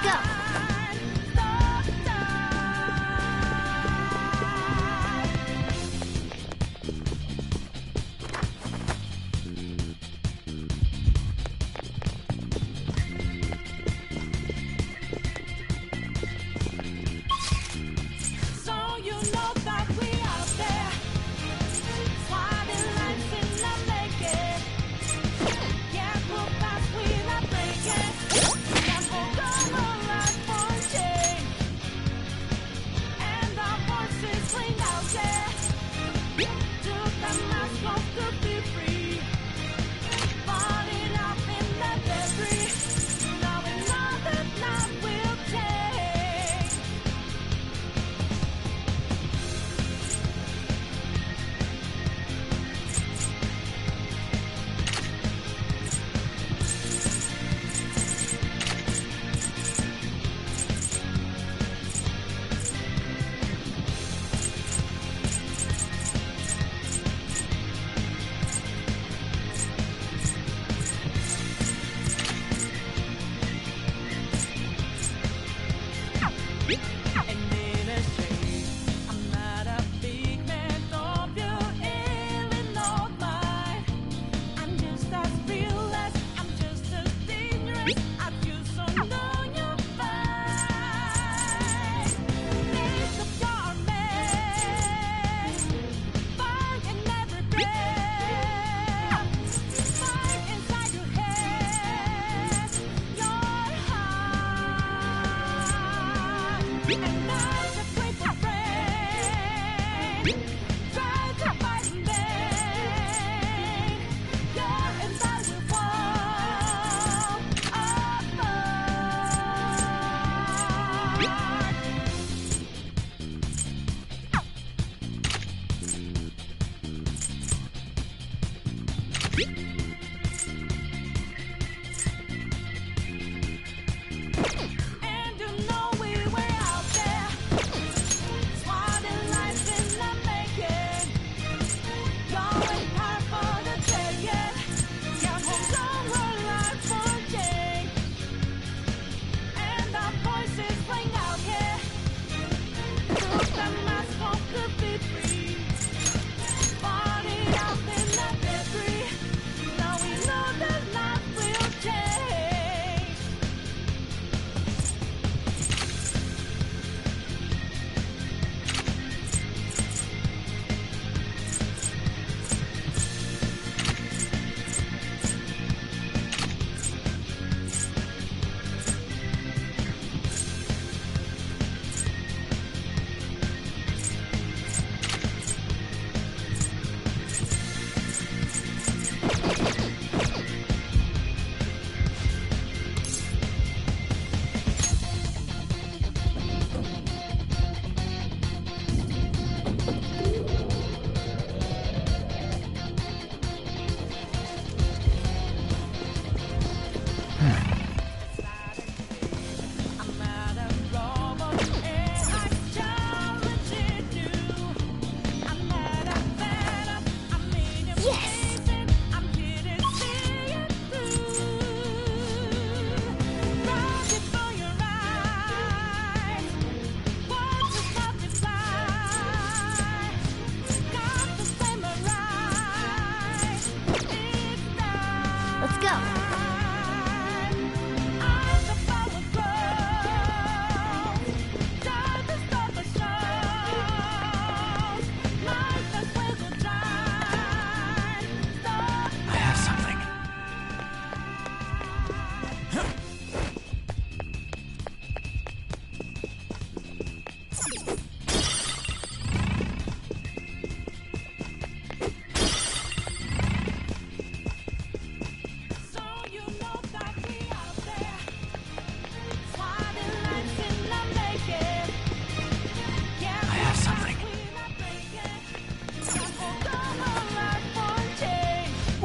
go.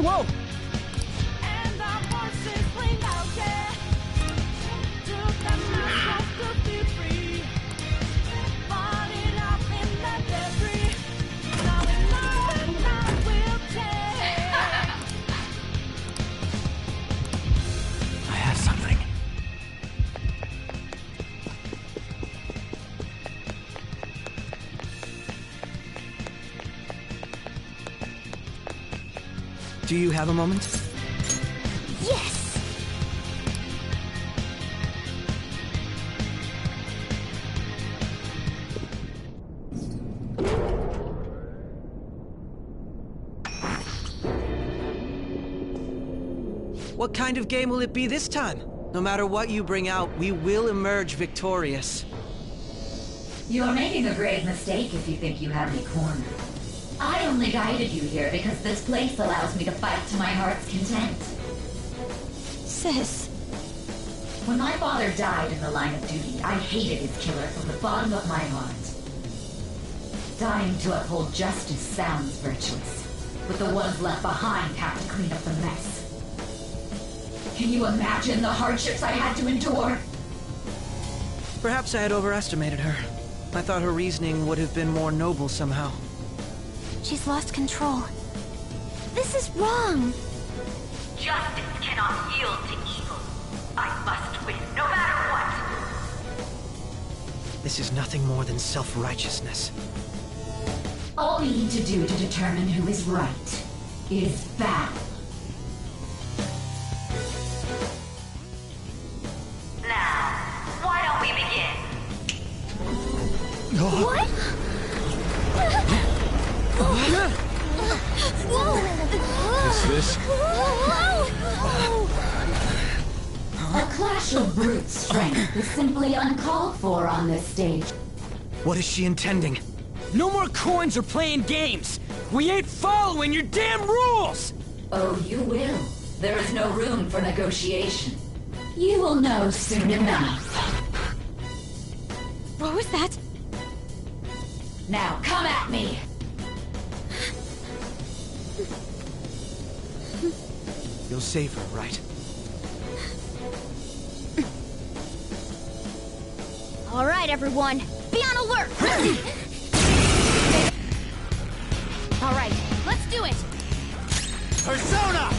Whoa! Do you have a moment? Yes! What kind of game will it be this time? No matter what you bring out, we will emerge victorious. You're making a grave mistake if you think you have me cornered. I only guided you here because this place allows me to fight to my heart's content. Sis. When my father died in the line of duty, I hated his killer from the bottom of my heart. Dying to uphold justice sounds virtuous, but the ones left behind have to clean up the mess. Can you imagine the hardships I had to endure? Perhaps I had overestimated her. I thought her reasoning would have been more noble somehow. She's lost control. This is wrong. Justice cannot yield to evil. I must win, no matter what. This is nothing more than self-righteousness. All we need to do to determine who is right is battle. Now, why don't we begin? What? Whoa! Is this? A clash of brute strength is simply uncalled for on this stage. What is she intending? No more coins or playing games! We ain't following your damn rules! Oh, you will. There is no room for negotiation. You will know soon enough. What was that? Now, come at me! You'll save her, right? All right, everyone. Be on alert! All right, let's do it! Persona!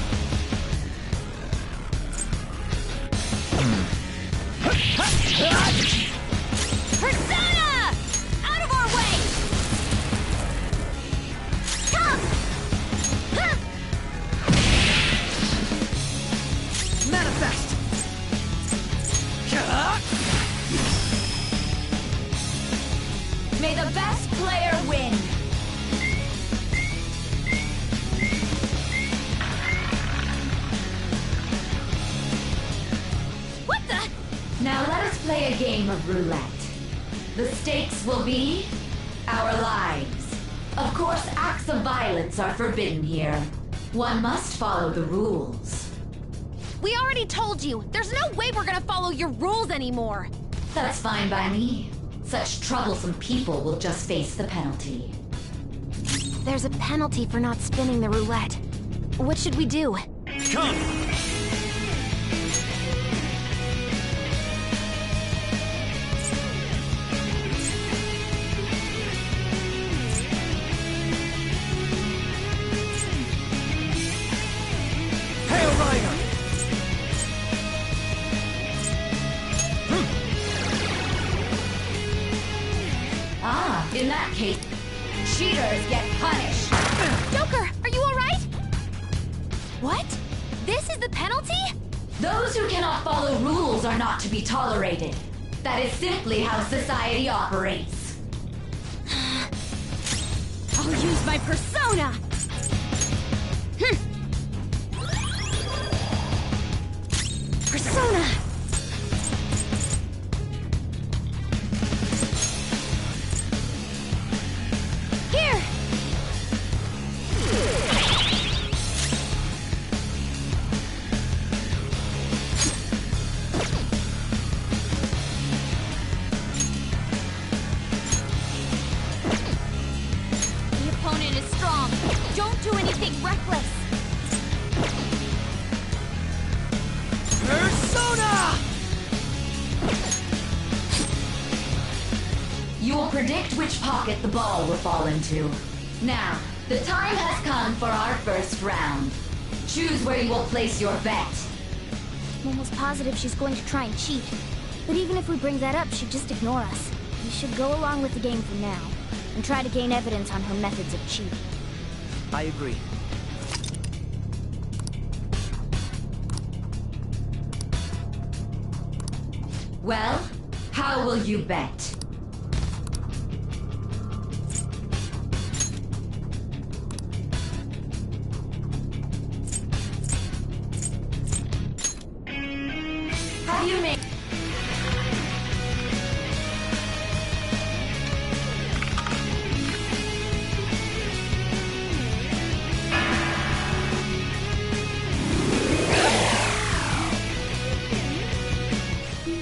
Persona! Out of our way! Come! Manifest! May the best player win! What the? Now let us play a game of roulette. The stakes will be our lives. Of course, acts of violence are forbidden here. One must follow the rules. We already told you. There's no way we're gonna follow your rules anymore. That's fine by me. Such troublesome people will just face the penalty. There's a penalty for not spinning the roulette. What should we do? Come! Hail Rider! Ah, in that case, cheaters get punished. Joker, are you alright? What? This is the penalty? Those who cannot follow rules are not to be tolerated. That is simply how society operates. I'll use my persona! Persona! Here! The opponent is strong. Don't do anything reckless. Persona! You will predict which pocket the ball will fall into. Now, the time has come for our first round. Choose where you will place your bet. I'm almost positive she's going to try and cheat. But even if we bring that up, she'd just ignore us. We should go along with the game for now, and try to gain evidence on her methods of cheating. I agree. Well, how will you bet? How do you make...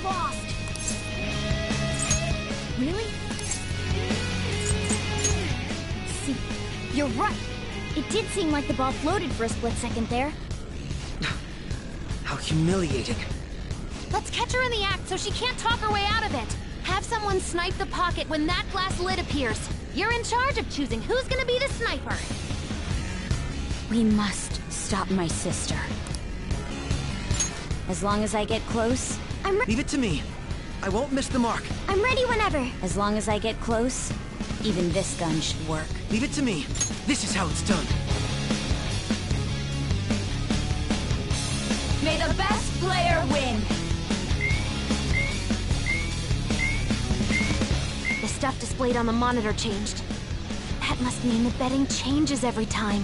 Lost. Really? See, you're right. It did seem like the ball floated for a split second there. How humiliating. Let's catch her in the act so she can't talk her way out of it. Have someone snipe the pocket when that glass lid appears. You're in charge of choosing who's gonna be the sniper. We must stop my sister. As long as I get close, Leave it to me. I won't miss the mark. I'm ready whenever. As long as I get close, even this gun should work. Leave it to me. This is how it's done. May the best player win! The stuff displayed on the monitor changed. That must mean the betting changes every time.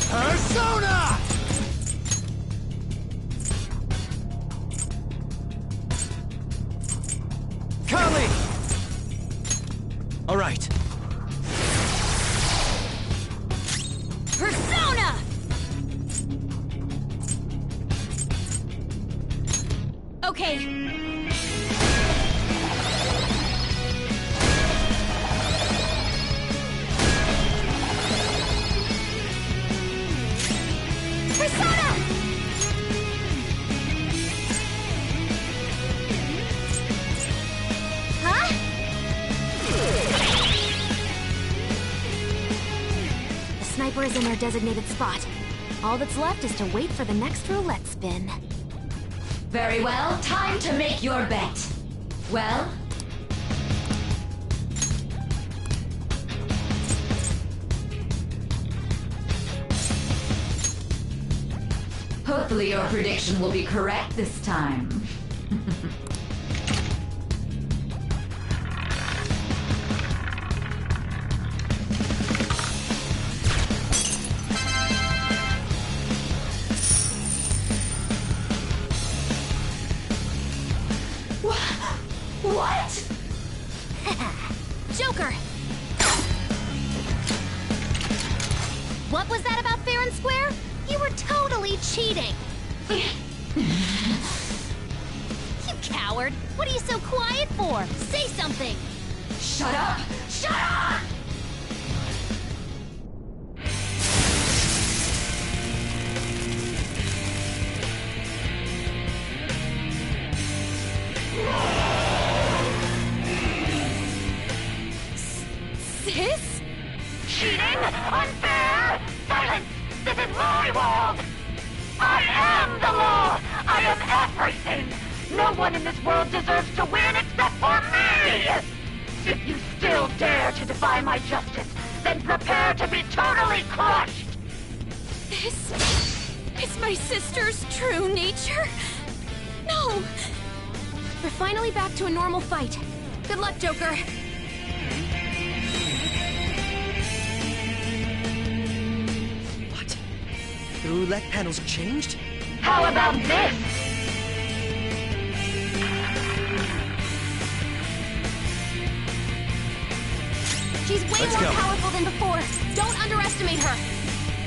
Persona! Kali! All right. Persona! Okay. Persona! Huh? The sniper is in their designated spot. All that's left is to wait for the next roulette spin. Very well, time to make your bet. Well? Hopefully your prediction will be correct this time. What? Joker! What was that about fair and square? You were totally cheating! You coward! What are you so quiet for? Say something! Shut up! Shut up! Sis? Cheating? Unfair? Silence! This is my world! I am the law! I am everything! No one in this world deserves to win except for me! If you still dare to defy my justice, then prepare to be totally crushed! This is my sister's true nature? No! We're finally back to a normal fight. Good luck, Joker. What? The roulette panel's changed? How about this? She's way Let's more go. powerful than before. Don't underestimate her.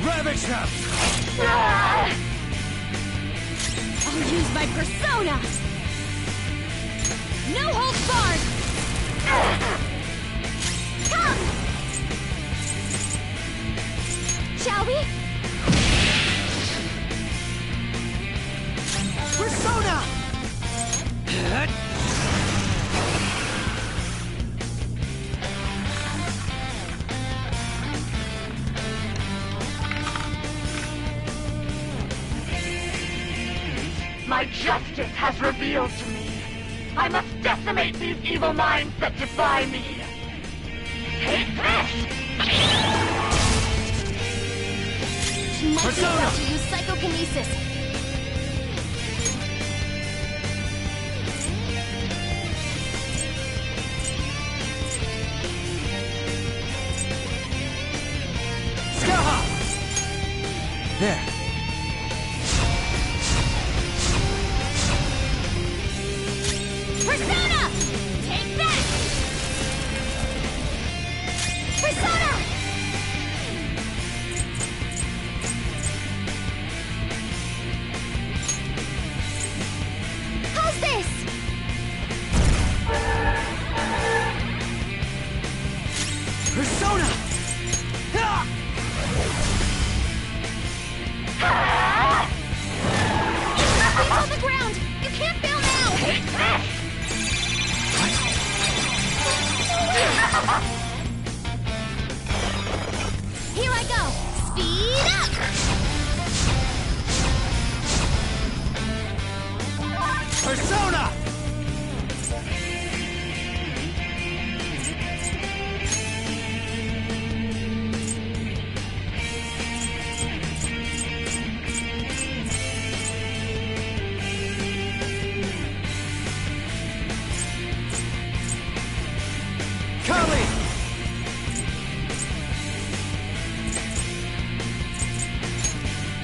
Ravage them! Ah! I'll use my persona. No holds barred. Come! Shall we? Persona! My justice has revealed to me. I must decimate these evil minds that defy me. Take this! She might Persona! About to use psychokinesis. There. Persona! Take that! Persona! How's this? Persona! Ah! He's on the ground! You can't fail now! Take this! Here I go! Speed up! Persona! Kali!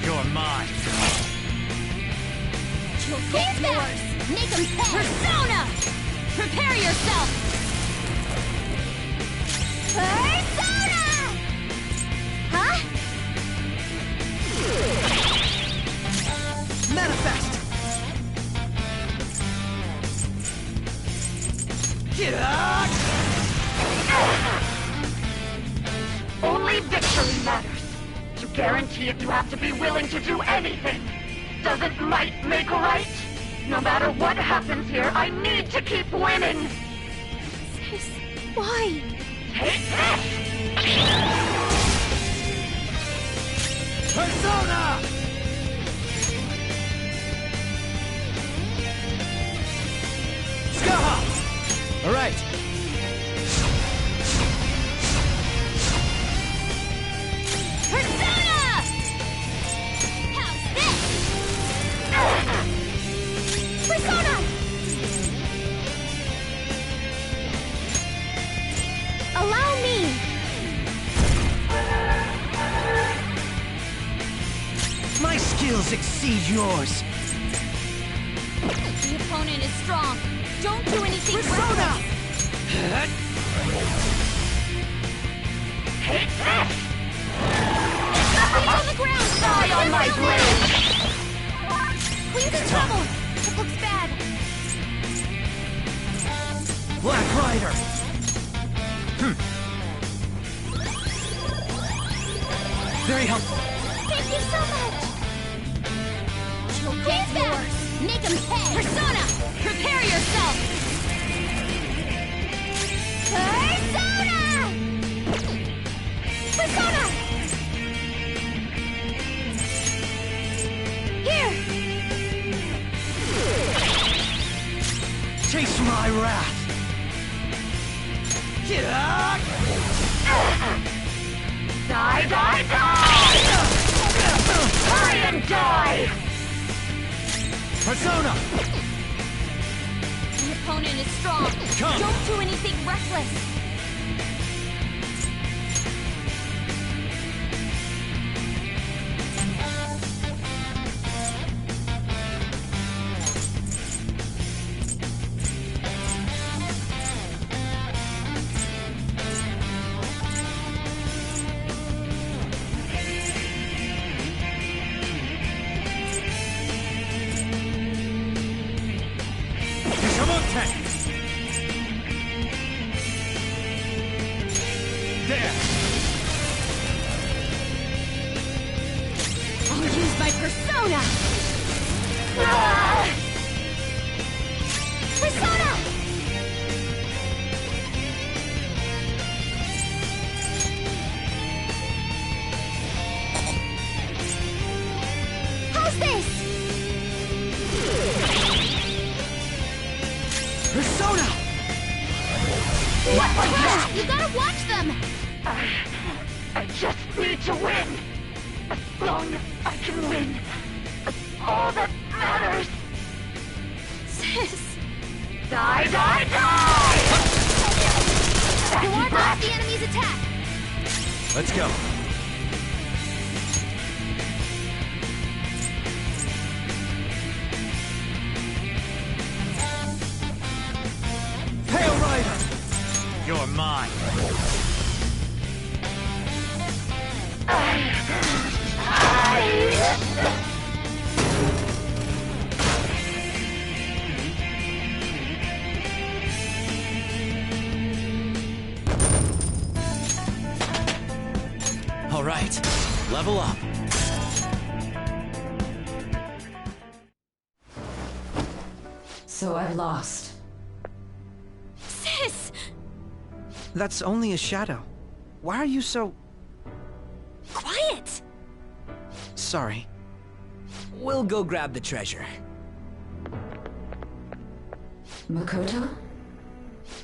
You're mine. Get yours! Make him pay! Persona! Prepare yourself! Persona! Huh? Manifest! Yeah! Only victory matters. To guarantee it, you have to be willing to do anything. Doesn't might make right? No matter what happens here, I need to keep winning. Sis, why? Take this! Persona! Skaha! All right. Persona! How's this? Persona! Allow me! My skills exceed yours. The opponent is strong. Don't do anything Persona! Take this! He's on the ground! Die on my blade! Queen's in trouble! It looks bad. Black Rider! Very helpful. Thank you so much! Get yours! Make him pay! Persona! Prepare yourself! Persona! Persona! Here! Chase my wrath. Yeah! Die, die, die! Hurry and die! Persona! The opponent is strong. Come. Don't do anything reckless. There! I'll use my persona! Persona! How's this? Persona! What was that? You gotta watch them! I just need to win. As long can win. That's all that matters. Sis! Die, die, die! You ward off the enemy's attack! Let's go. Hail Rider! You're mine. All right, level up. So I've lost. Sis! That's only a shadow. Why are you so... Quiet! sorry? We'll go grab the treasure. Makoto?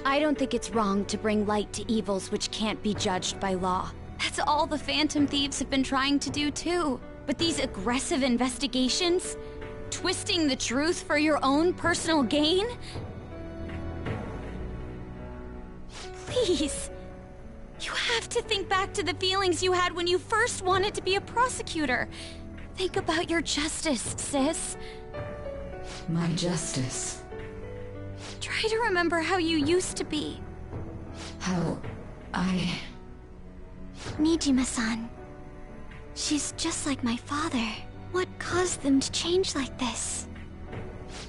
I don't think it's wrong to bring light to evils which can't be judged by law. That's all the Phantom Thieves have been trying to do too. But these aggressive investigations? Twisting the truth for your own personal gain? Please. You have to think back to the feelings you had when you first wanted to be a prosecutor. Think about your justice, sis. My justice. Try to remember how you used to be. How I... Nijima-san. She's just like my father. What caused them to change like this?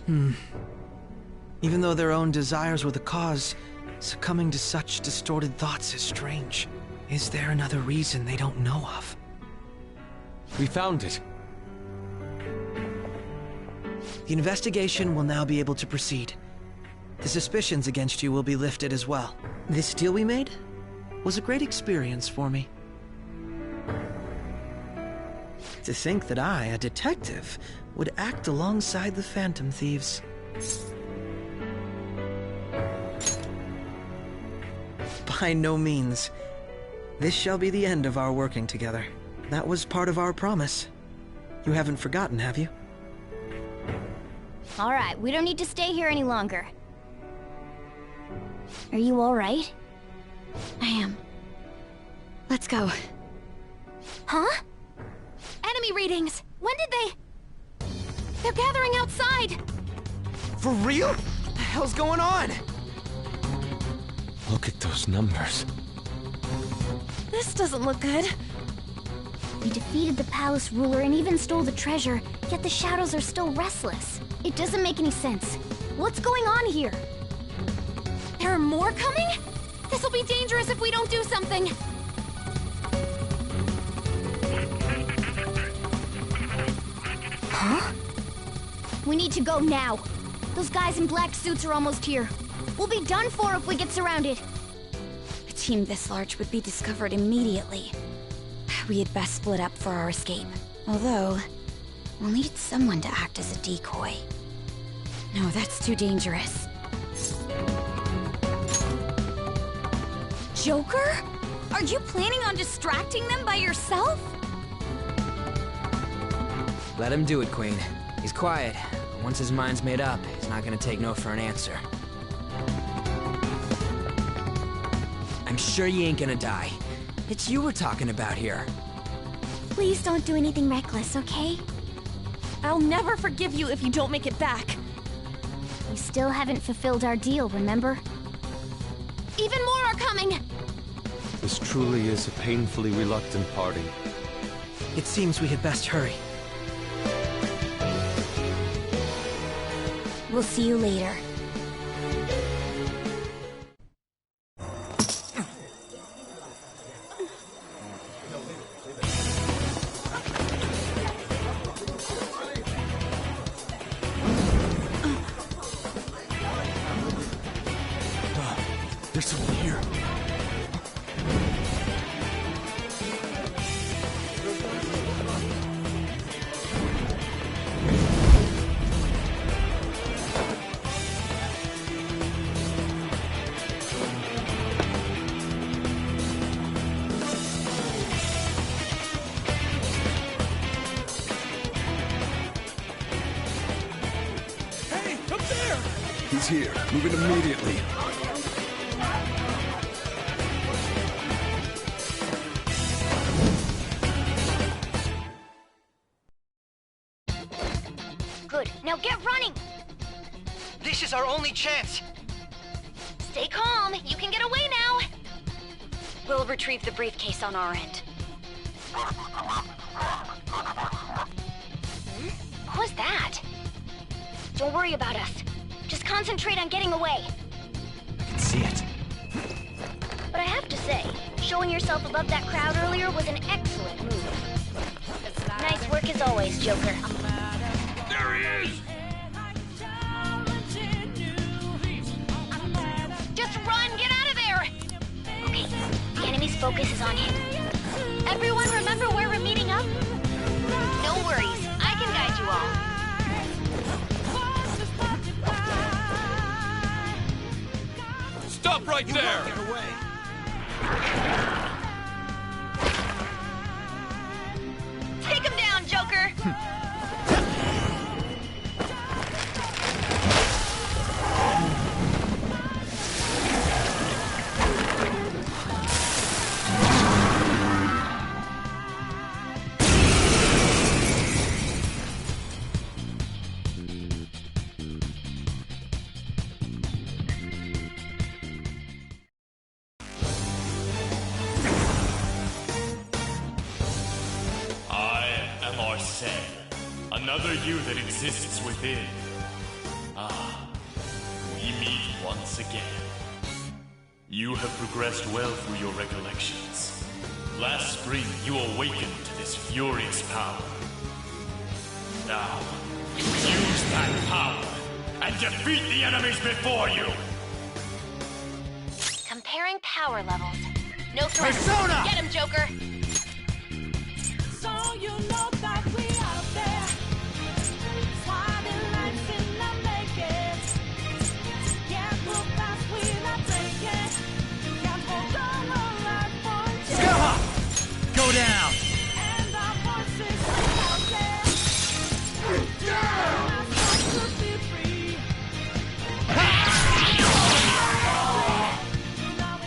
Even though their own desires were the cause, succumbing to such distorted thoughts is strange. Is there another reason they don't know of? We found it. The investigation will now be able to proceed. The suspicions against you will be lifted as well. This deal we made was a great experience for me. To think that I, a detective, would act alongside the Phantom Thieves. By no means. This shall be the end of our working together. That was part of our promise. You haven't forgotten, have you? All right, we don't need to stay here any longer. Are you all right? I am. Let's go. Huh? Enemy readings! When did they... They're gathering outside! For real? What the hell's going on? Look at those numbers. This doesn't look good. We defeated the palace ruler and even stole the treasure, yet the shadows are still restless. It doesn't make any sense. What's going on here? There are more coming? This'll be dangerous if we don't do something. Huh? We need to go now. Those guys in black suits are almost here. We'll be done for if we get surrounded. A team this large would be discovered immediately. We had best split up for our escape. Although, we'll need someone to act as a decoy. No, that's too dangerous. Joker? Are you planning on distracting them by yourself? Let him do it, Queen. He's quiet. Once his mind's made up, he's not gonna take no for an answer. I'm sure you ain't gonna die. It's you we're talking about here. Please don't do anything reckless, okay? I'll never forgive you if you don't make it back. We still haven't fulfilled our deal, remember? Even more are coming! This truly is a painfully reluctant party. It seems we had best hurry. We'll see you later. There's someone here. He's here. Move it immediately. Good. Now get running! This is our only chance! Stay calm. You can get away now. We'll retrieve the briefcase on our end. Who was that? Don't worry about us. Just concentrate on getting away. I can see it. But I have to say, showing yourself above that crowd earlier was an excellent move. Nice work as always, Joker. There he is! Just run! Get out of there! Okay, the enemy's focus is on him. Everyone remember where we're meeting up? No worries, I can guide you all. Stop right there! Take him down, Joker! Another you that exists within. Ah, we meet once again. You have progressed well through your recollections. Last spring, you awakened to this furious power. Now, use that power and defeat the enemies before you! Comparing power levels. No threat. Persona! Get him, Joker! So you know that we out there, swatting lights in the making. Can't move fast, we not breaking. Can't hold on alive for Scaha! Go down! and our voices ring out there. Our souls could be free. Now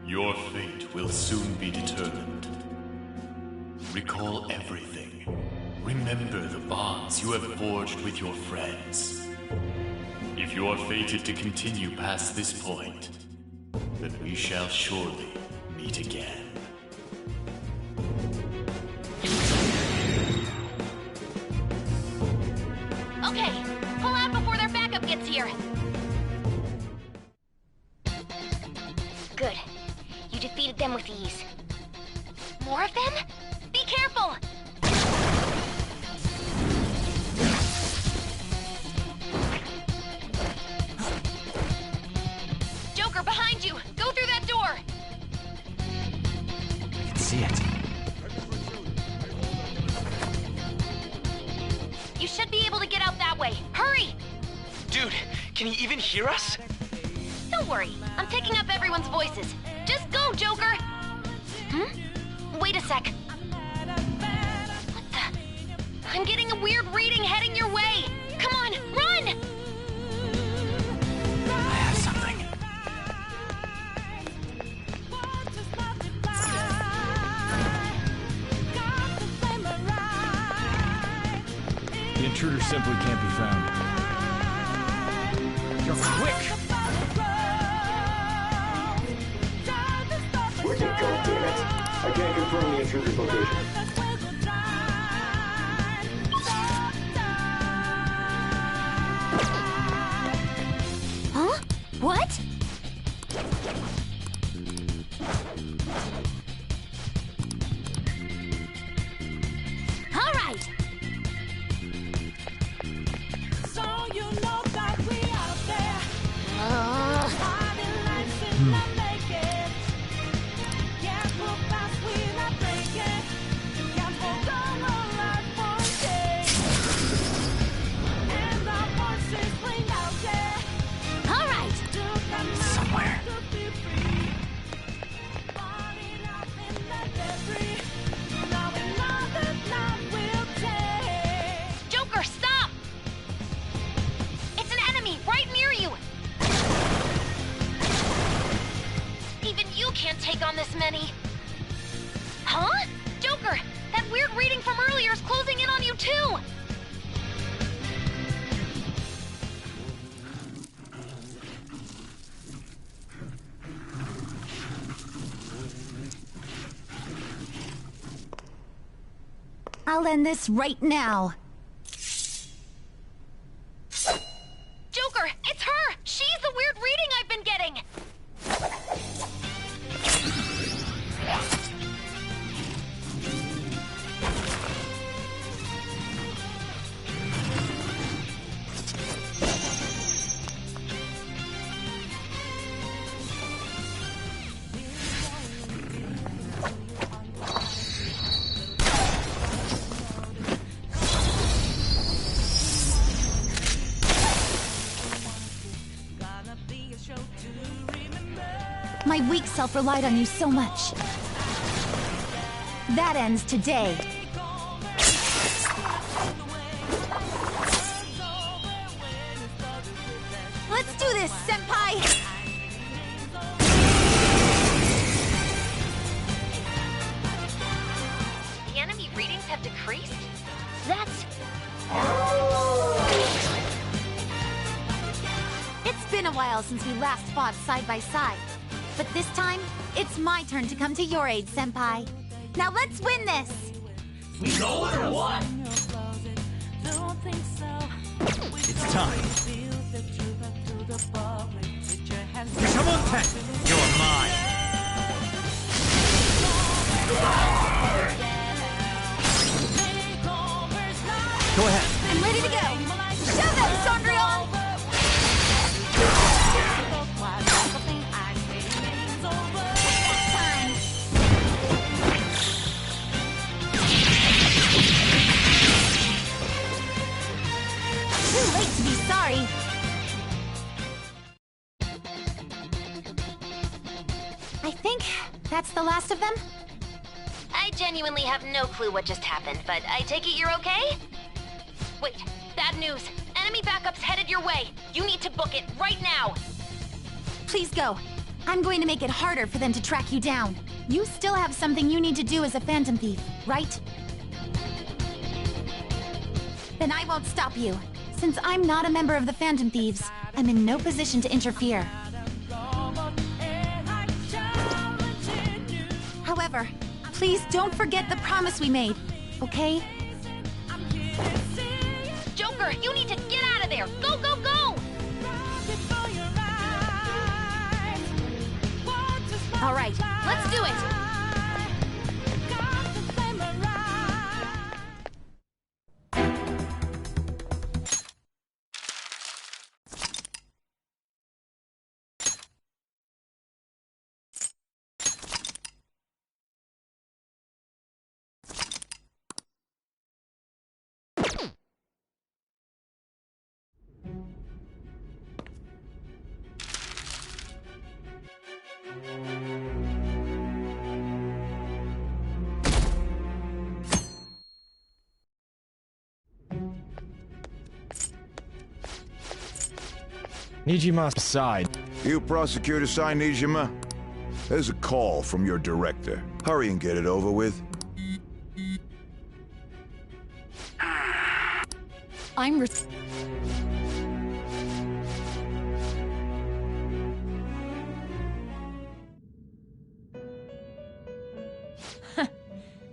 Your fate will soon be determined. Recall everything. Remember the bonds you have forged with your friends. If you are fated to continue past this point, then we shall surely meet again. Okay, pull out before their backup gets here. Good. You defeated them with ease. More of them? Be careful! Joker, behind you! Go through that door! I can see it. You should be able to get out that way. Hurry! Dude, can he even hear us? Don't worry, I'm picking up everyone's voices. Just go, Joker! Wait a sec. What the? I'm getting a weird reading heading your way! Come on, run! I have something. The intruder simply can't be found. You're quick! Where'd you go, damn it? I can't confirm the intruder's location. Huh? What? All right! So you know that we out there, swatting lights in the making. Can't move fast, we not breaking. Can't hold on alive for days. And our voices ring out there. All right! Somewhere. Falling off in the debris. Now we know that love will take. many. Huh? Joker, that weird reading from earlier is closing in on you too! I'll end this right now. Joker, it's her! She's the weird reading I've been getting! My weak self relied on you so much. That ends today. Let's do this, Senpai! The enemy readings have decreased? That's... It's been a while since we last fought side by side. But this time, it's my turn to come to your aid, Senpai. Now let's win this! Going or what? It's time. Come on, Ted! You're mine! Go ahead. I'm ready to go! Show them, Sondrion! Too late to be sorry. I think that's the last of them. I genuinely have no clue what just happened, but I take it you're okay? Wait, bad news. Enemy backup's headed your way. You need to book it right now. Please go. I'm going to make it harder for them to track you down. You still have something you need to do as a Phantom Thief, right? Then I won't stop you. Since I'm not a member of the Phantom Thieves, I'm in no position to interfere. However, please don't forget the promise we made, okay? Joker, you need to get out of there! Go, go, go! All right, let's do it! Nijima's side. You Prosecutor Sai Nijima? There's a call from your director. Hurry and get it over with. I'm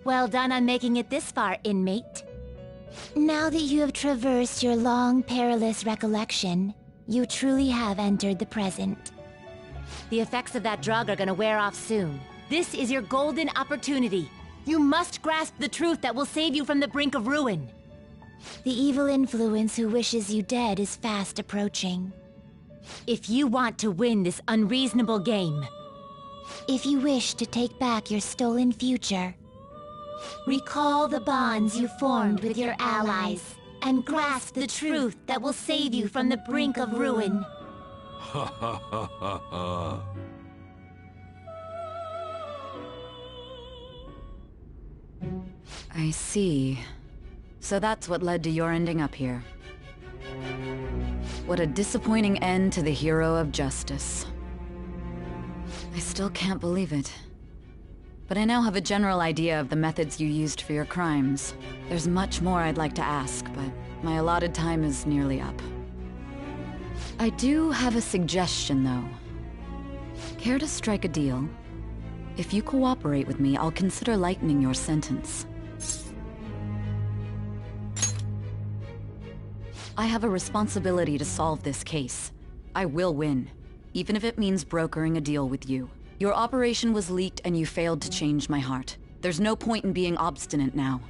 Well done on making it this far, inmate. Now that you have traversed your long, perilous recollection, you truly have entered the present. The effects of that drug are gonna wear off soon. This is your golden opportunity. You must grasp the truth that will save you from the brink of ruin. The evil influence who wishes you dead is fast approaching. If you want to win this unreasonable game, if you wish to take back your stolen future, recall the bonds you formed with your allies and grasp the truth that will save you from the brink of ruin. Ha ha ha ha ha. I see. So that's what led to your ending up here. What a disappointing end to the hero of justice. I still can't believe it. but I now have a general idea of the methods you used for your crimes. There's much more I'd like to ask, but my allotted time is nearly up. I do have a suggestion, though. Care to strike a deal? If you cooperate with me, I'll consider lightening your sentence. I have a responsibility to solve this case. I will win, even if it means brokering a deal with you. Your operation was leaked and you failed to change my heart. There's no point in being obstinate now.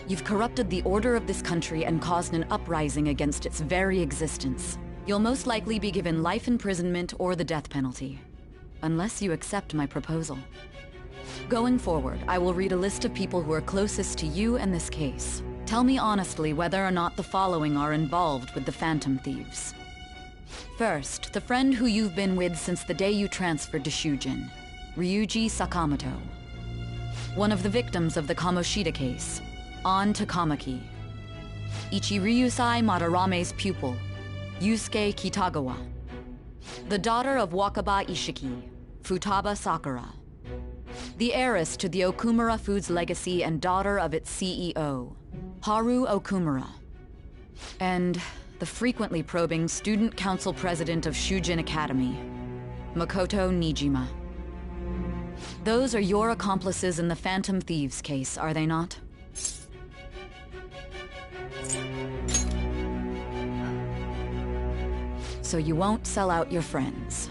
You've corrupted the order of this country and caused an uprising against its very existence. You'll most likely be given life imprisonment or the death penalty, unless you accept my proposal. Going forward, I will read a list of people who are closest to you and this case. Tell me honestly whether or not the following are involved with the Phantom Thieves. First, the friend who you've been with since the day you transferred to Shujin, Ryuji Sakamoto. One of the victims of the Kamoshida case, An Takamaki. Ichiryusai Madarame's pupil, Yusuke Kitagawa. The daughter of Wakaba Ishiki, Futaba Sakura. The heiress to the Okumura Foods legacy and daughter of its CEO, Haru Okumura. And the frequently probing student council president of Shujin Academy, Makoto Nijima. Those are your accomplices in the Phantom Thieves case, are they not? So you won't sell out your friends.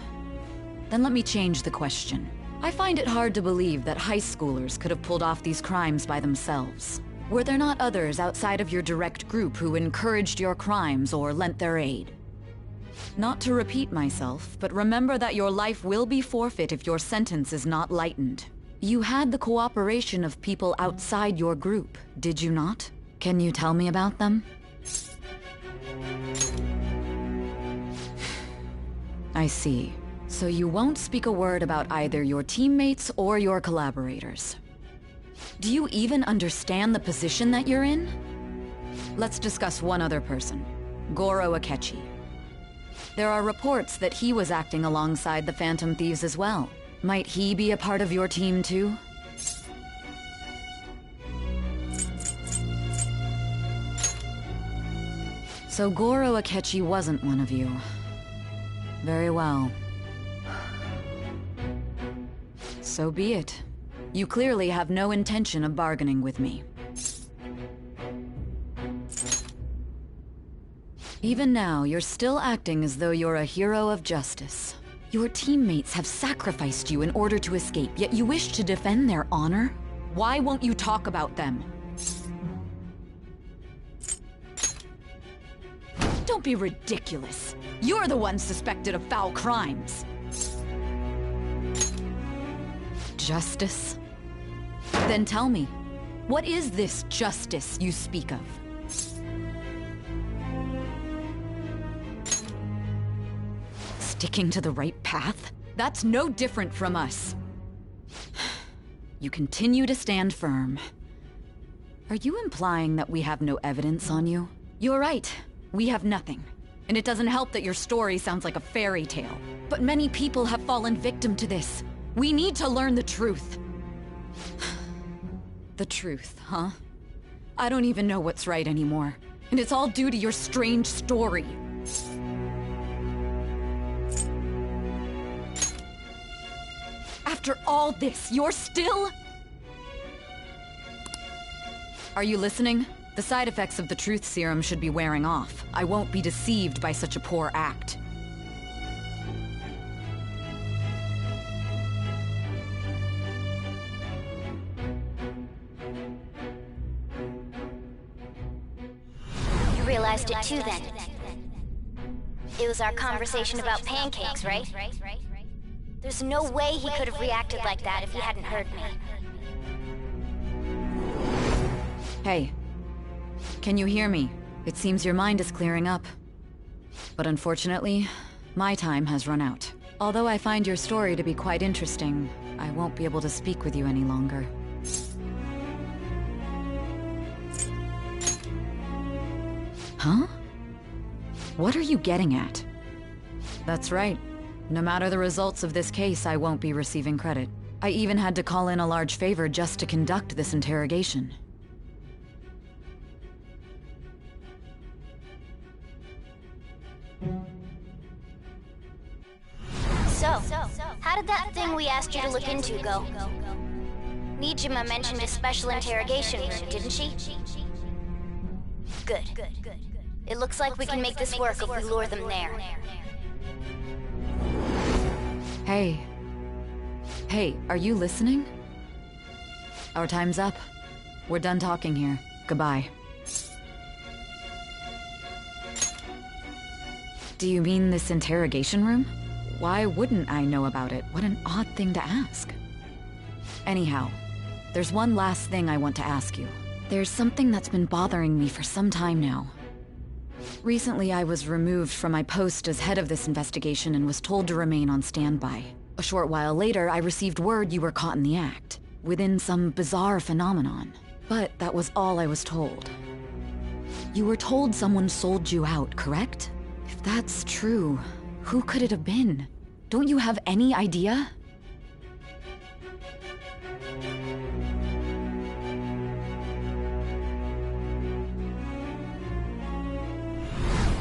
Then let me change the question. I find it hard to believe that high schoolers could have pulled off these crimes by themselves. Were there not others outside of your direct group who encouraged your crimes or lent their aid? Not to repeat myself, but remember that your life will be forfeit if your sentence is not lightened. You had the cooperation of people outside your group, did you not? Can you tell me about them? I see. So you won't speak a word about either your teammates or your collaborators. Do you even understand the position that you're in? Let's discuss one other person, Goro Akechi. There are reports that he was acting alongside the Phantom Thieves as well. Might he be a part of your team too? So Goro Akechi wasn't one of you. Very well. So be it. You clearly have no intention of bargaining with me. Even now, you're still acting as though you're a hero of justice. Your teammates have sacrificed you in order to escape, yet you wish to defend their honor? Why won't you talk about them? Don't be ridiculous. You're the one suspected of foul crimes. Justice? Then tell me, what is this justice you speak of? Sticking to the right path? That's no different from us. You continue to stand firm. Are you implying that we have no evidence on you? You're right. We have nothing. And it doesn't help that your story sounds like a fairy tale. But many people have fallen victim to this. We need to learn the truth. The truth, huh? I don't even know what's right anymore. And it's all due to your strange story. After all this, you're still... Are you listening? The side effects of the truth serum should be wearing off. I won't be deceived by such a poor act. You realized it too then. It was our conversation about pancakes, right? There's no way he could have reacted like that if he hadn't heard me. Hey. Can you hear me? It seems your mind is clearing up. But unfortunately, my time has run out. Although I find your story to be quite interesting, I won't be able to speak with you any longer. Huh? What are you getting at? That's right. No matter the results of this case, I won't be receiving credit. I even had to call in a large favor just to conduct this interrogation. So, how did that thing we asked you to look into go? Nijima mentioned a special interrogation room, didn't she? Good. It looks like we can make this work if we lure them there. Hey. Hey, are you listening? Our time's up. We're done talking here. Goodbye. Do you mean this interrogation room? Why wouldn't I know about it? What an odd thing to ask. Anyhow, there's one last thing I want to ask you. There's something that's been bothering me for some time now. Recently, I was removed from my post as head of this investigation and was told to remain on standby. A short while later, I received word you were caught in the act, within some bizarre phenomenon. But that was all I was told. You were told someone sold you out, correct? If that's true, who could it have been? Don't you have any idea?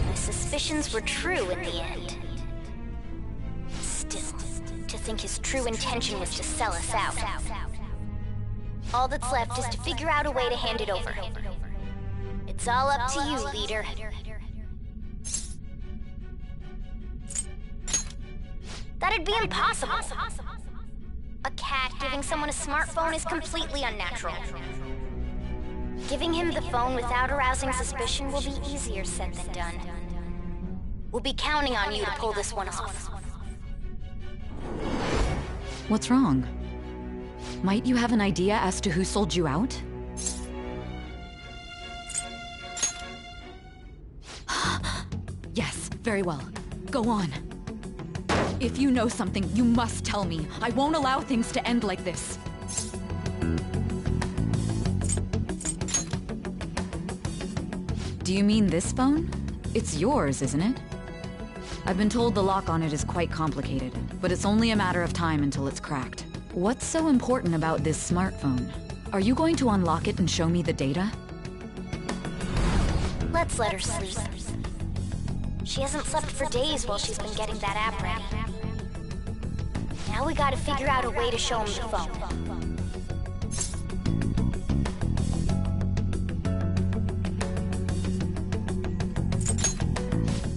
My suspicions were true in the end. Still, to think his true intention was to sell us out. All that's left is to figure out a way to hand it over. It's all up to you, leader. That'd be impossible. A cat giving someone a smartphone is completely unnatural. Giving him the phone without arousing suspicion will be easier said than done. We'll be counting on you to pull this one off. What's wrong? Might you have an idea as to who sold you out? Yes, very well. Go on. If you know something, you must tell me. I won't allow things to end like this. Do you mean this phone? It's yours, isn't it? I've been told the lock on it is quite complicated, but it's only a matter of time until it's cracked. What's so important about this smartphone? Are you going to unlock it and show me the data? Let's let her sleep. She hasn't slept for days while she's been getting that app ready. Now we gotta figure out a way to show him the phone.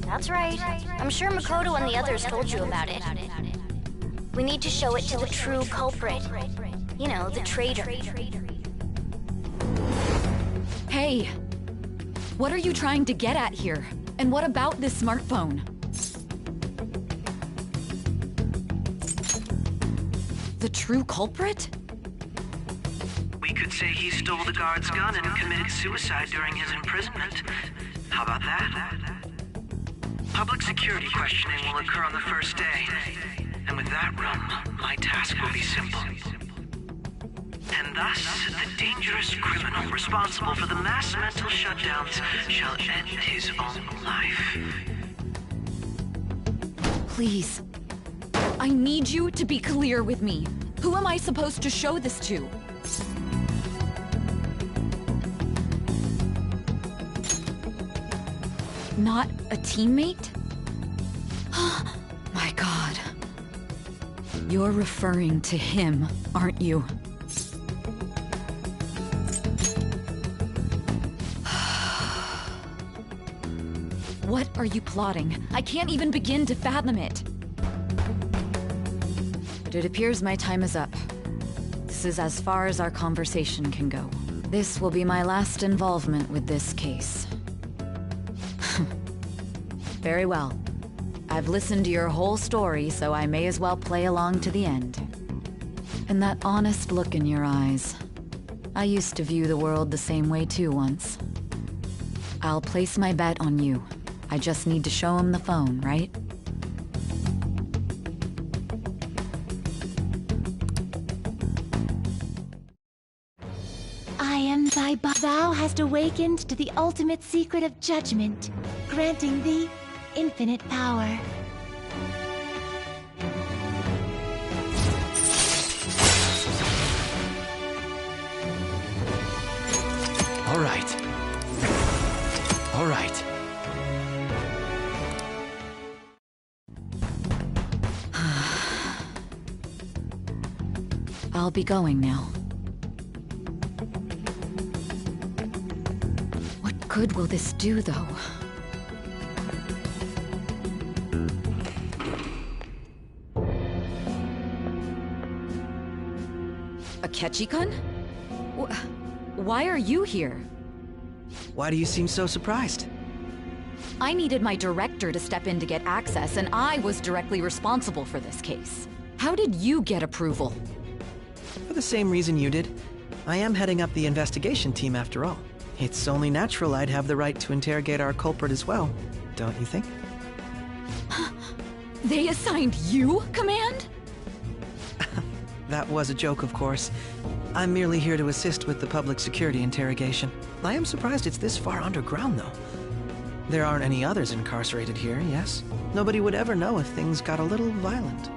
That's right. I'm sure Makoto and the others told you about it. We need to show it to the true culprit. You know, the traitor. Hey! What are you trying to get at here? And what about this smartphone? The true culprit? We could say he stole the guard's gun and committed suicide during his imprisonment. How about that? Public security questioning will occur on the first day. And with that realm, my task will be simple. And thus, the dangerous criminal responsible for the mass mental shutdowns shall end his own life. Please. I need you to be clear with me. Who am I supposed to show this to? Not a teammate? My God. You're referring to him, aren't you? What are you plotting? I can't even begin to fathom it. But it appears my time is up. This is as far as our conversation can go. This will be my last involvement with this case. Very well. I've listened to your whole story, so I may as well play along to the end. And that honest look in your eyes. I used to view the world the same way too once. I'll place my bet on you. I just need to show him the phone, right? I am thy Thou hast awakened to the ultimate secret of judgment, granting thee infinite power. I'll be going now. What good will this do, though? Akechi-kun? Why are you here? Why do you seem so surprised? I needed my director to step in to get access, and I was directly responsible for this case. How did you get approval? For the same reason you did. I am heading up the investigation team after all. It's only natural I'd have the right to interrogate our culprit as well, don't you think? They assigned you command? That was a joke, of course. I'm merely here to assist with the public security interrogation. I am surprised it's this far underground, though. There aren't any others incarcerated here, yes? Nobody would ever know if things got a little violent.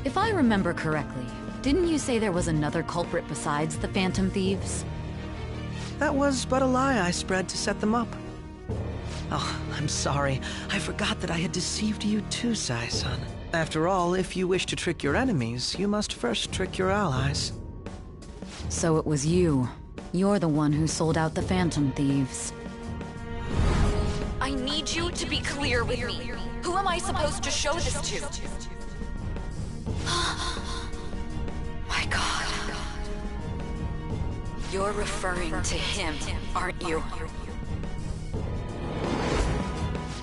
If I remember correctly, didn't you say there was another culprit besides the Phantom Thieves? That was but a lie I spread to set them up. Oh, I'm sorry. I forgot that I had deceived you too, Sai-san. After all, if you wish to trick your enemies, you must first trick your allies. So it was you. You're the one who sold out the Phantom Thieves. I need you to be clear with me. Who am I supposed to show this to? My God. You're referring to him, aren't you?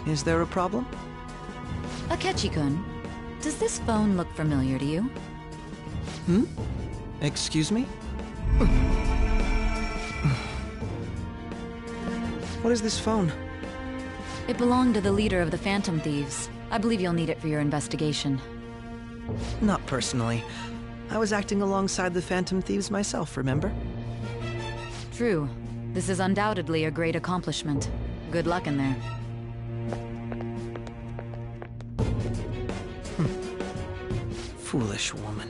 Is there a problem? Akechi-kun, does this phone look familiar to you? Hmm? Excuse me? What is this phone? It belonged to the leader of the Phantom Thieves. I believe you'll need it for your investigation. Not personally. I was acting alongside the Phantom Thieves myself, remember? True. This is undoubtedly a great accomplishment. Good luck in there. Foolish woman.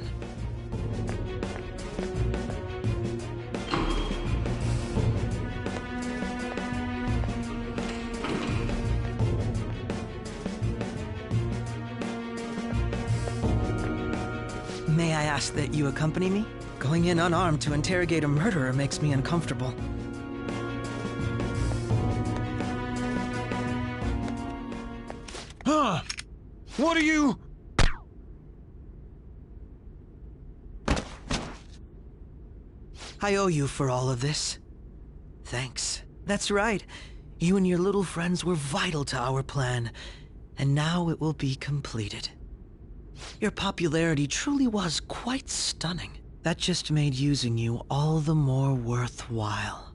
May I ask that you accompany me? Going in unarmed to interrogate a murderer makes me uncomfortable. Huh? What are you... I owe you for all of this. Thanks. That's right. You and your little friends were vital to our plan, and now it will be completed. Your popularity truly was quite stunning. That just made using you all the more worthwhile.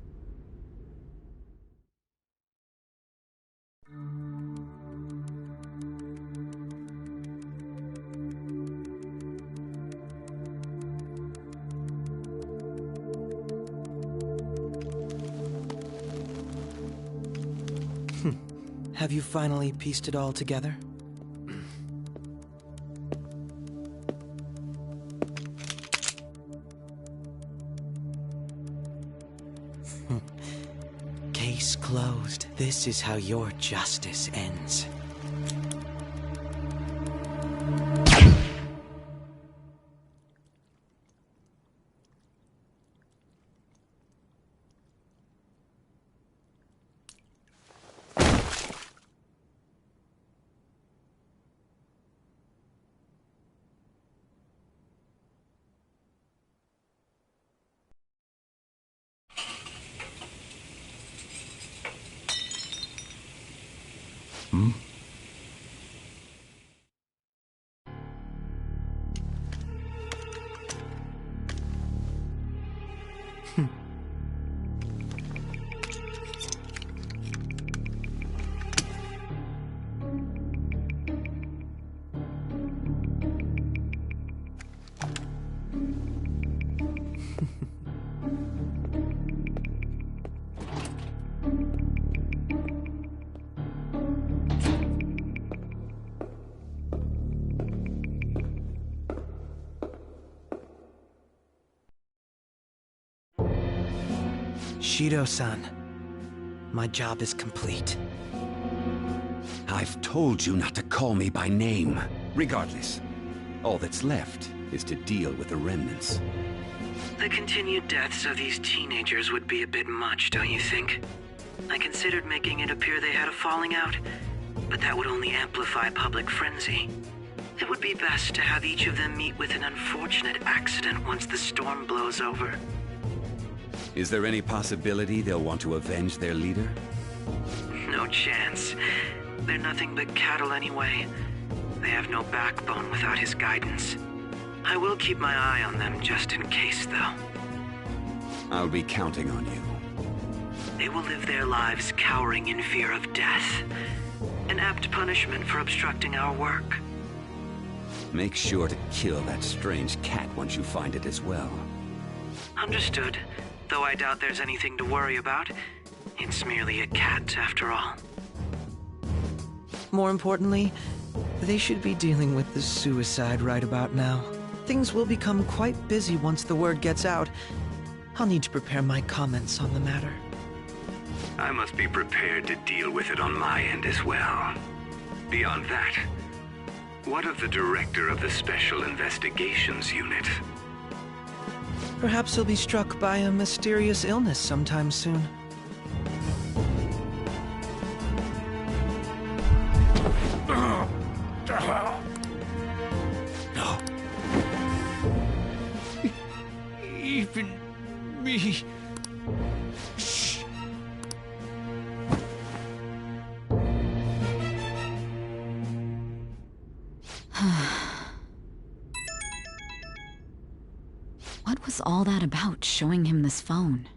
Have you finally pieced it all together? Case closed. This is how your justice ends. Hmm? Shido-san, my job is complete. I've told you not to call me by name. Regardless, All that's left is to deal with the remnants. The continued deaths of these teenagers would be a bit much, don't you think? I considered making it appear they had a falling out, but that would only amplify public frenzy. It would be best to have each of them meet with an unfortunate accident once the storm blows over. Is there any possibility they'll want to avenge their leader? No chance. They're nothing but cattle anyway. They have no backbone without his guidance. I will keep my eye on them just in case, though. I'll be counting on you. They will live their lives cowering in fear of death. An apt punishment for obstructing our work. Make sure to kill that strange cat once you find it as well. Understood. Though I doubt there's anything to worry about. It's merely a cat, after all. More importantly, they should be dealing with the suicide right about now. Things will become quite busy once the word gets out. I'll need to prepare my comments on the matter. I must be prepared to deal with it on my end as well. Beyond that, what of the director of the Special Investigations Unit? Perhaps he'll be struck by a mysterious illness sometime soon. Even me. Shh. What was all that about, showing him this phone?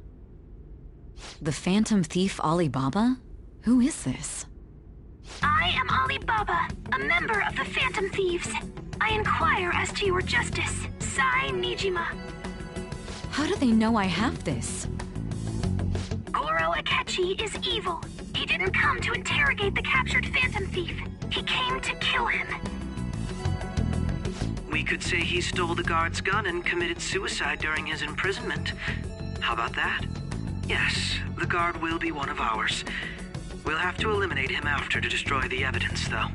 The Phantom Thief Alibaba? Who is this? I am Alibaba, a member of the Phantom Thieves. I inquire as to your justice, Sai Nijima. How do they know I have this? Goro Akechi is evil. He didn't come to interrogate the captured Phantom Thief. He came to kill him. We could say he stole the guard's gun and committed suicide during his imprisonment. How about that? Yes, the guard will be one of ours. We'll have to eliminate him after to destroy the evidence, though.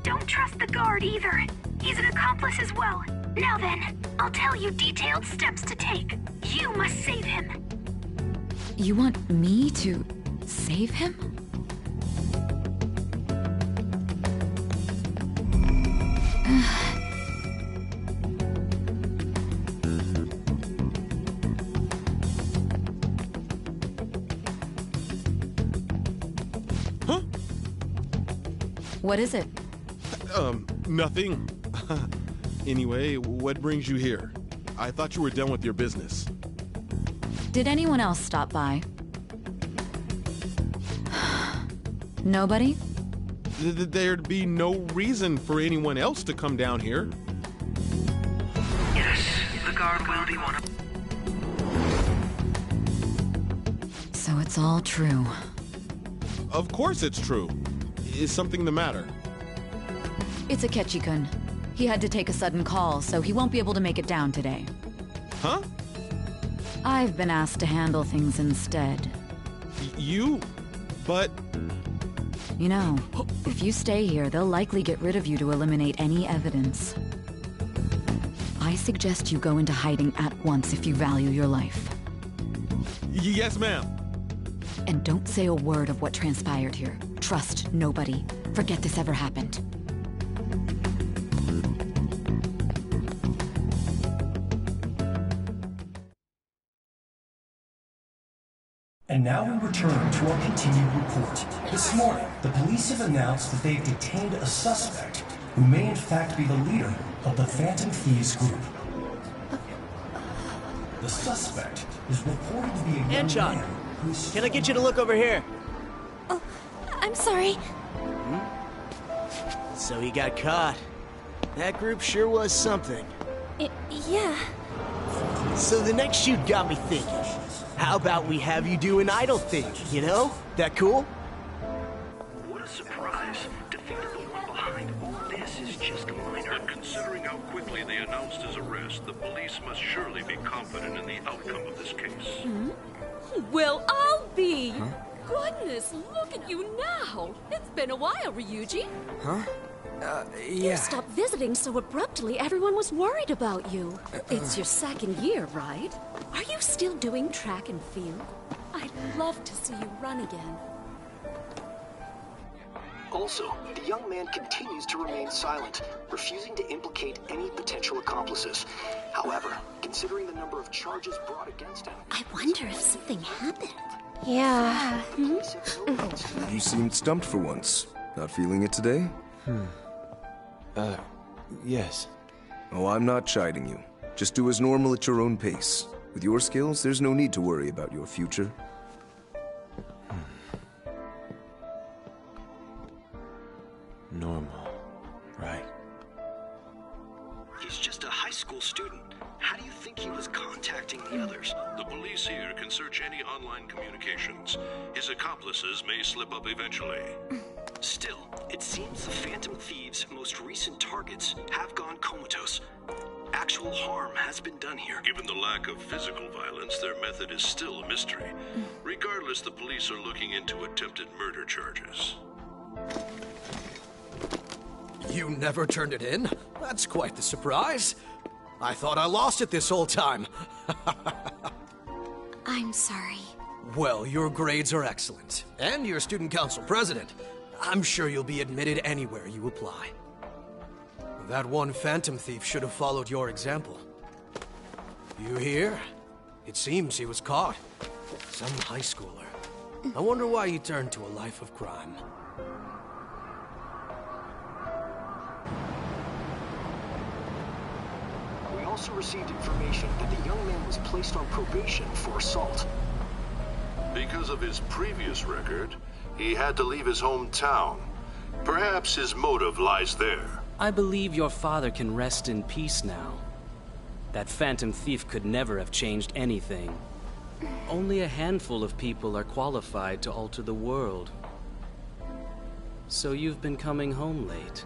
Don't trust the guard either. He's an accomplice as well. Now then, I'll tell you detailed steps to take. You must save him. You want me to save him? Huh? What is it? Nothing. Anyway, what brings you here? I thought you were done with your business. Did anyone else stop by? Nobody? There'd be no reason for anyone else to come down here. Yes, the guard will be one of... So it's all true. Of course it's true. Is something the matter? It's Akechi-kun. He had to take a sudden call, so he won't be able to make it down today. Huh? I've been asked to handle things instead. You? But... You know, if you stay here, they'll likely get rid of you to eliminate any evidence. I suggest you go into hiding at once if you value your life. Yes, ma'am. And don't say a word of what transpired here. Trust nobody. Forget this ever happened. And now we return to our continued report. This morning, the police have announced that they've detained a suspect who may in fact be the leader of the Phantom Thieves group. The suspect is reported to be a young man who's... Can I get you to look over here? Oh, I'm sorry. So he got caught. That group sure was something. Yeah. So the next shoot got me thinking. How about we have you do an idol thing, you know? That cool? What a surprise. Defeated the one behind all this is just minor. Considering how quickly they announced his arrest, the police must surely be confident in the outcome of this case. Well, I'll be. goodness, look at you now. It's been a while, Ryuji. Huh? You Yeah. stopped visiting so abruptly, everyone was worried about you. It's your second year, right? Are you still doing track and field? I'd love to see you run again. Also, the young man continues to remain silent, refusing to implicate any potential accomplices. However, considering the number of charges brought against him... I wonder if something happened. Yeah. You seemed stumped for once. Not feeling it today? Yes. Oh, I'm not chiding you. Just do as normal at your own pace. With your skills, there's no need to worry about your future. Normal. Right. He's just a high school student. How do you think he was contacting the others? The police here can search any online communications. His accomplices may slip up eventually. Still, it seems the Phantom Thieves' most recent targets have gone comatose. Actual harm has been done here. Given the lack of physical violence, their method is still a mystery. Regardless, the police are looking into attempted murder charges. You never turned it in? That's quite the surprise. I thought I lost it this whole time. I'm sorry. Well, your grades are excellent. And you're student council president. I'm sure you'll be admitted anywhere you apply. That one Phantom Thief should have followed your example. You hear? It seems he was caught. Some high schooler. I wonder why he turned to a life of crime. We also received information that the young man was placed on probation for assault. Because of his previous record, he had to leave his hometown. Perhaps his motive lies there. I believe your father can rest in peace now. That Phantom Thief could never have changed anything. Only a handful of people are qualified to alter the world. So you've been coming home late.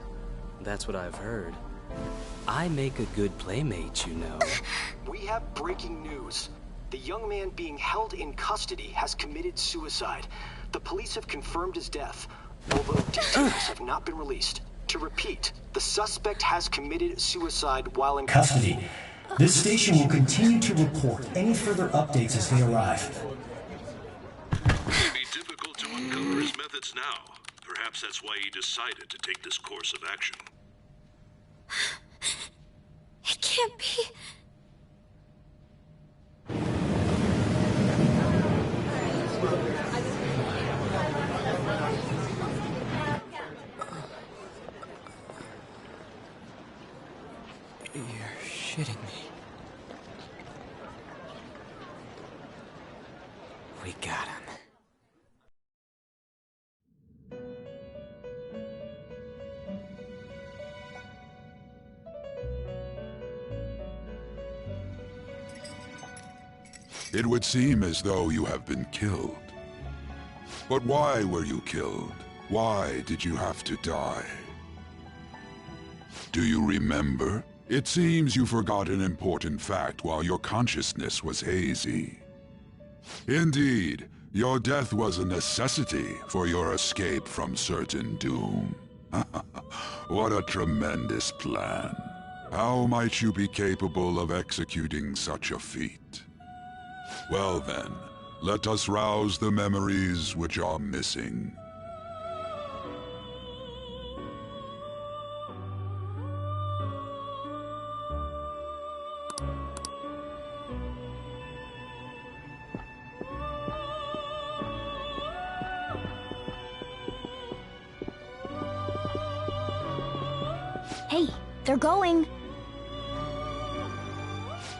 That's what I've heard. I make a good playmate, you know. We have breaking news. The young man being held in custody has committed suicide. The police have confirmed his death, although details have not been released. To repeat, the suspect has committed suicide while in Custody. This station will continue to report any further updates as they arrive. It would be difficult to uncover his methods now. Perhaps that's why he decided to take this course of action. It can't be. You're shitting me. We got him. It would seem as though you have been killed. But why were you killed? Why did you have to die? Do you remember? It seems you forgot an important fact while your consciousness was hazy. Indeed, your death was a necessity for your escape from certain doom. What a tremendous plan. How might you be capable of executing such a feat? Well then, let us rouse the memories which are missing. Hey, they're going.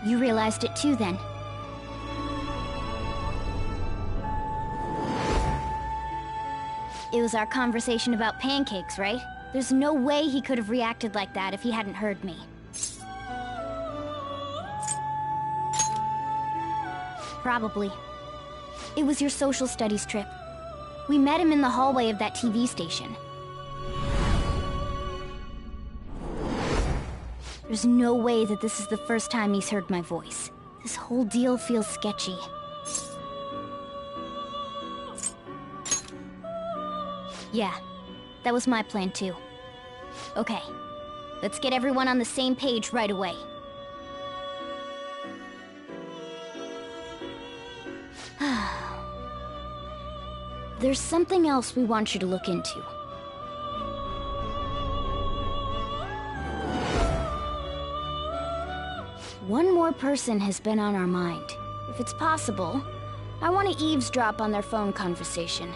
You realized it too, then. It was our conversation about pancakes, right? There's no way he could have reacted like that if he hadn't heard me. Probably. It was your social studies trip. We met him in the hallway of that TV station. There's no way that this is the first time he's heard my voice. This whole deal feels sketchy. Yeah, that was my plan too. Okay, let's get everyone on the same page right away. There's something else we want you to look into. One more person has been on our mind. If it's possible, I want to eavesdrop on their phone conversation.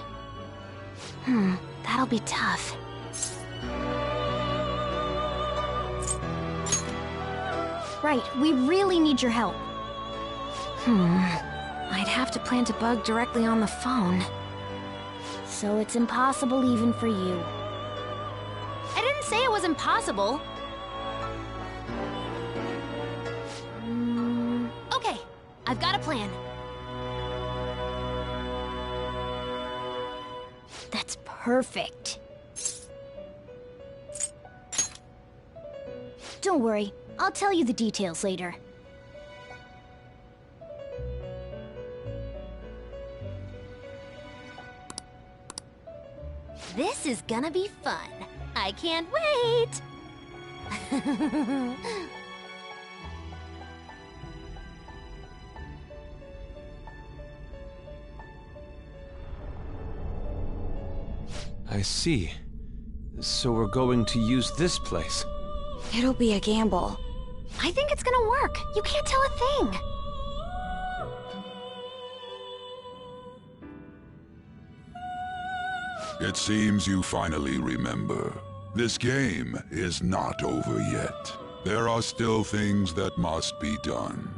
That'll be tough. Right, we really need your help. I'd have to plant a bug directly on the phone. So it's impossible even for you. I didn't say it was impossible. Okay, I've got a plan. That's perfect. Don't worry, I'll tell you the details later. This is gonna be fun. I can't wait! I see. So we're going to use this place. It'll be a gamble. I think it's gonna work. You can't tell a thing. It seems you finally remember. This game is not over yet. There are still things that must be done.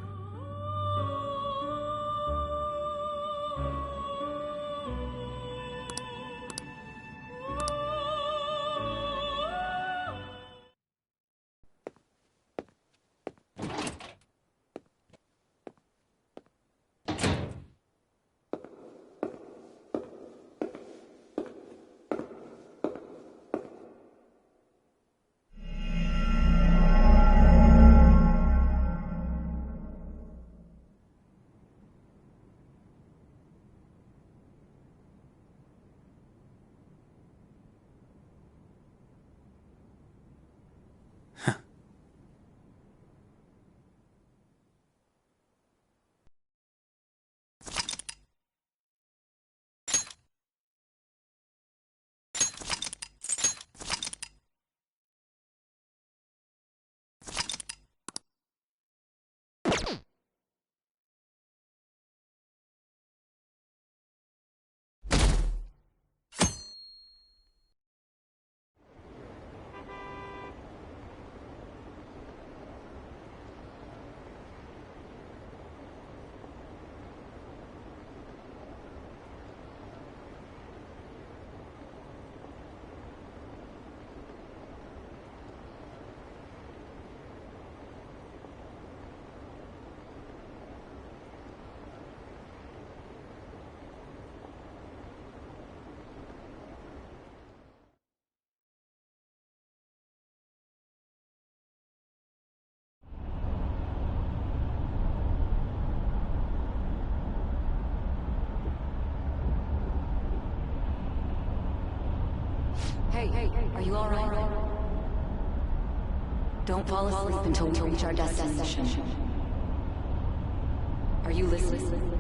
Hey, are you alright? Don't fall asleep until we reach our destination. Are you listening?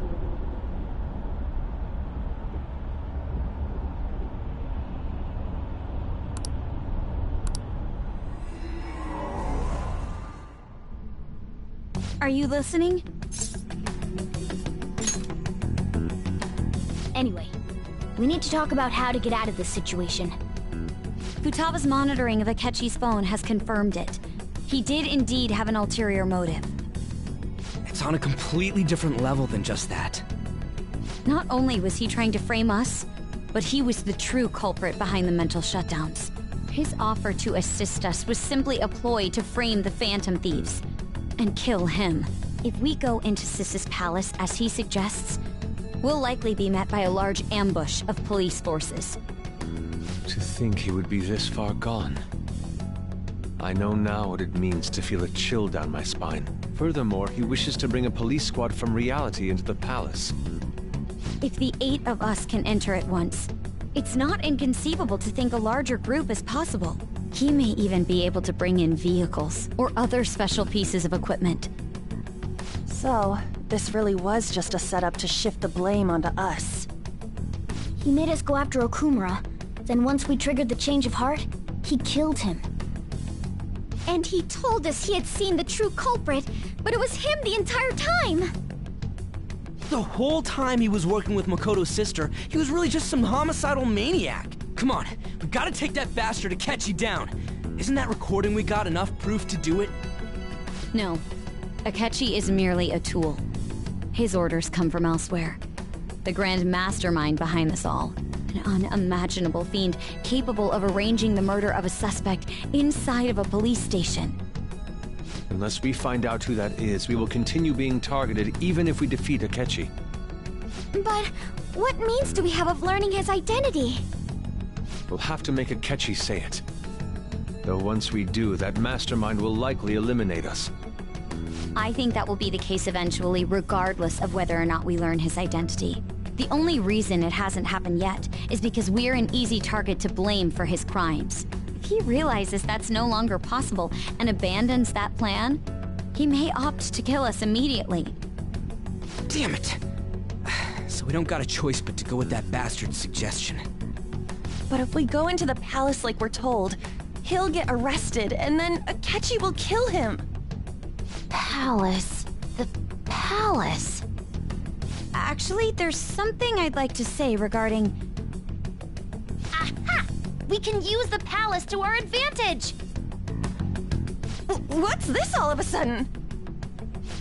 Are you listening? Anyway, we need to talk about how to get out of this situation. Futaga's monitoring of Akechi's phone has confirmed it. He did indeed have an ulterior motive. It's on a completely different level than just that. Not only was he trying to frame us, but he was the true culprit behind the mental shutdowns. His offer to assist us was simply a ploy to frame the Phantom Thieves and kill him. If we go into Sis's palace as he suggests, we'll likely be met by a large ambush of police forces. To think he would be this far gone. I know now what it means to feel a chill down my spine. Furthermore, he wishes to bring a police squad from reality into the palace. If the 8 of us can enter at once, It's not inconceivable to think a larger group is possible. He may even be able to bring in vehicles or other special pieces of equipment. So, this really was just a setup to shift the blame onto us. He made us go after Okumura. Then once we triggered the change of heart, he killed him. And he told us he had seen the true culprit, but it was him the entire time! The whole time he was working with Makoto's sister, he was really just some homicidal maniac. Come on, we gotta take that bastard Akechi down. Isn't that recording we got enough proof to do it? No. Akechi is merely a tool. His orders come from elsewhere. The grand mastermind behind this all. An unimaginable fiend capable of arranging the murder of a suspect inside of a police station. Unless we find out who that is, we will continue being targeted even if we defeat Akechi. But what means do we have of learning his identity? We'll have to make Akechi say it. Though once we do, that mastermind will likely eliminate us. I think that will be the case eventually, regardless of whether or not we learn his identity. The only reason it hasn't happened yet is because we're an easy target to blame for his crimes. If he realizes that's no longer possible and abandons that plan, he may opt to kill us immediately. Damn it! So we don't got a choice but to go with that bastard's suggestion. But if we go into the palace like we're told, he'll get arrested, and then Akechi will kill him. Palace. The palace. Actually, there's something I'd like to say regarding... Aha! We can use the palace to our advantage! What's this all of a sudden?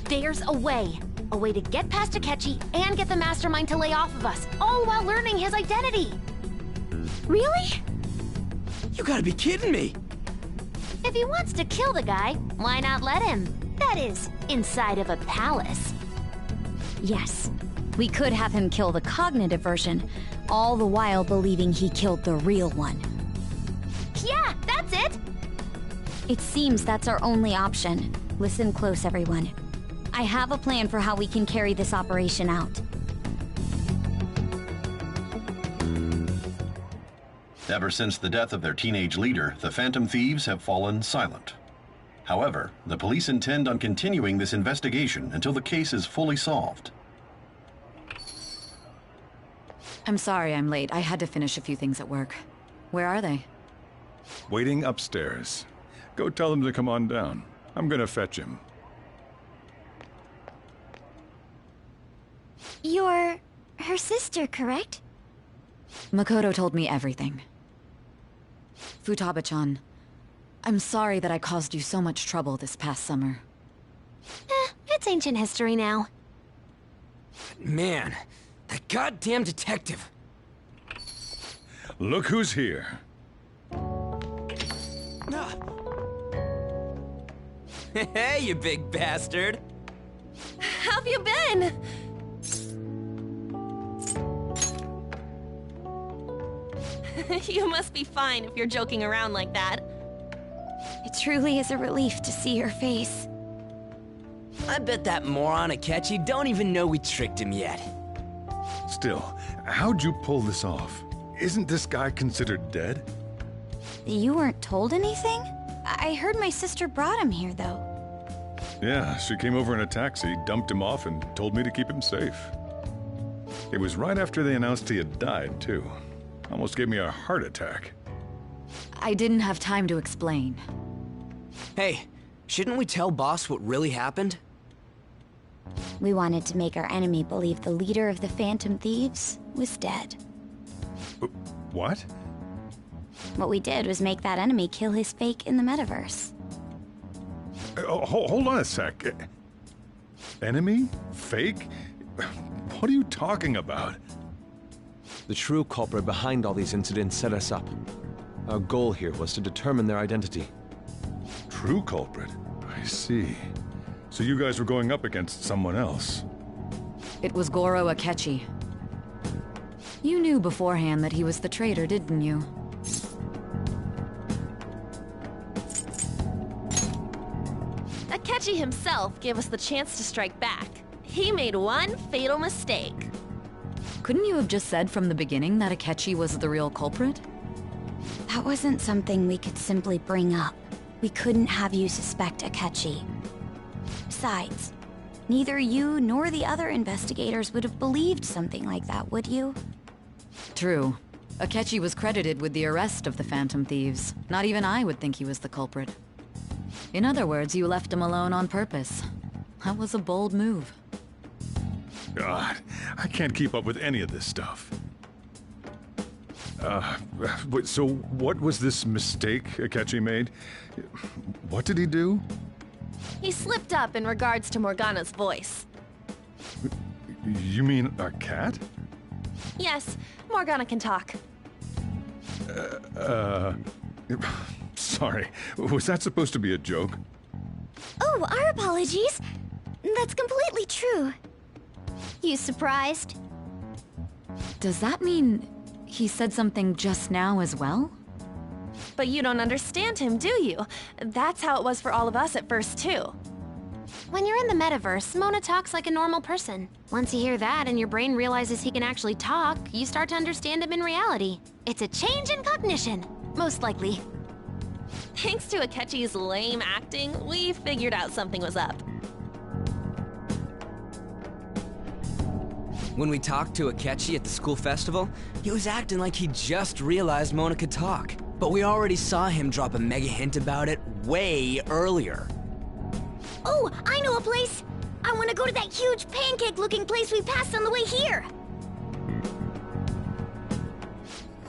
There's a way. A way to get past Akechi and get the mastermind to lay off of us, all while learning his identity. Really? You gotta be kidding me! If he wants to kill the guy, why not let him? That is, inside of a palace. Yes. We could have him kill the cognitive version, all the while believing he killed the real one. Yeah, that's it! It seems that's our only option. Listen close, everyone. I have a plan for how we can carry this operation out. Ever since the death of their teenage leader, the Phantom Thieves have fallen silent. However, the police intend on continuing this investigation until the case is fully solved. I'm sorry I'm late. I had to finish a few things at work. Where are they? Waiting upstairs. Go tell them to come on down. I'm gonna fetch him. You're her sister, correct? Makoto told me everything. Futaba-chan, I'm sorry that I caused you so much trouble this past summer. It's ancient history now. Man, that goddamn detective. Look who's here. Hey, you big bastard. How have you been? You must be fine if you're joking around like that. It truly is a relief to see your face. I bet that moron Akechi don't even know we tricked him yet. Still, how'd you pull this off? Isn't this guy considered dead? You weren't told anything? I heard my sister brought him here, though. Yeah, she came over in a taxi, dumped him off, and told me to keep him safe. It was right after they announced he had died, too. Almost gave me a heart attack. I didn't have time to explain. Hey, shouldn't we tell boss what really happened? We wanted to make our enemy believe the leader of the Phantom Thieves was dead. What? What we did was make that enemy kill his fake in the metaverse. Hold on a sec. Enemy? Fake? What are you talking about? The true culprit behind all these incidents set us up. Our goal here was to determine their identity. True culprit? I see. So you guys were going up against someone else? It was Goro Akechi. You knew beforehand that he was the traitor, didn't you? Akechi himself gave us the chance to strike back. He made one fatal mistake. Couldn't you have just said from the beginning that Akechi was the real culprit? That wasn't something we could simply bring up. We couldn't have you suspect Akechi. Besides, neither you nor the other investigators would have believed something like that, would you? True. Akechi was credited with the arrest of the Phantom Thieves. Not even I would think he was the culprit. In other words, you left him alone on purpose. That was a bold move. God, I can't keep up with any of this stuff. So what was this mistake Akechi made? What did he do? He slipped up in regards to Morgana's voice. You mean a cat? Yes, Morgana can talk. Sorry. Was that supposed to be a joke? Oh, our apologies. That's completely true. You surprised? Does that mean he said something just now as well? But you don't understand him, do you? That's how it was for all of us at first, too. When you're in the metaverse, Mona talks like a normal person. Once you hear that and your brain realizes he can actually talk, you start to understand him in reality. It's a change in cognition, most likely. Thanks to Akechi's lame acting, we figured out something was up. When we talked to Akechi at the school festival, he was acting like he just realized Mona could talk. But we already saw him drop a mega hint about it way earlier. Oh, I know a place! I want to go to that huge pancake-looking place we passed on the way here!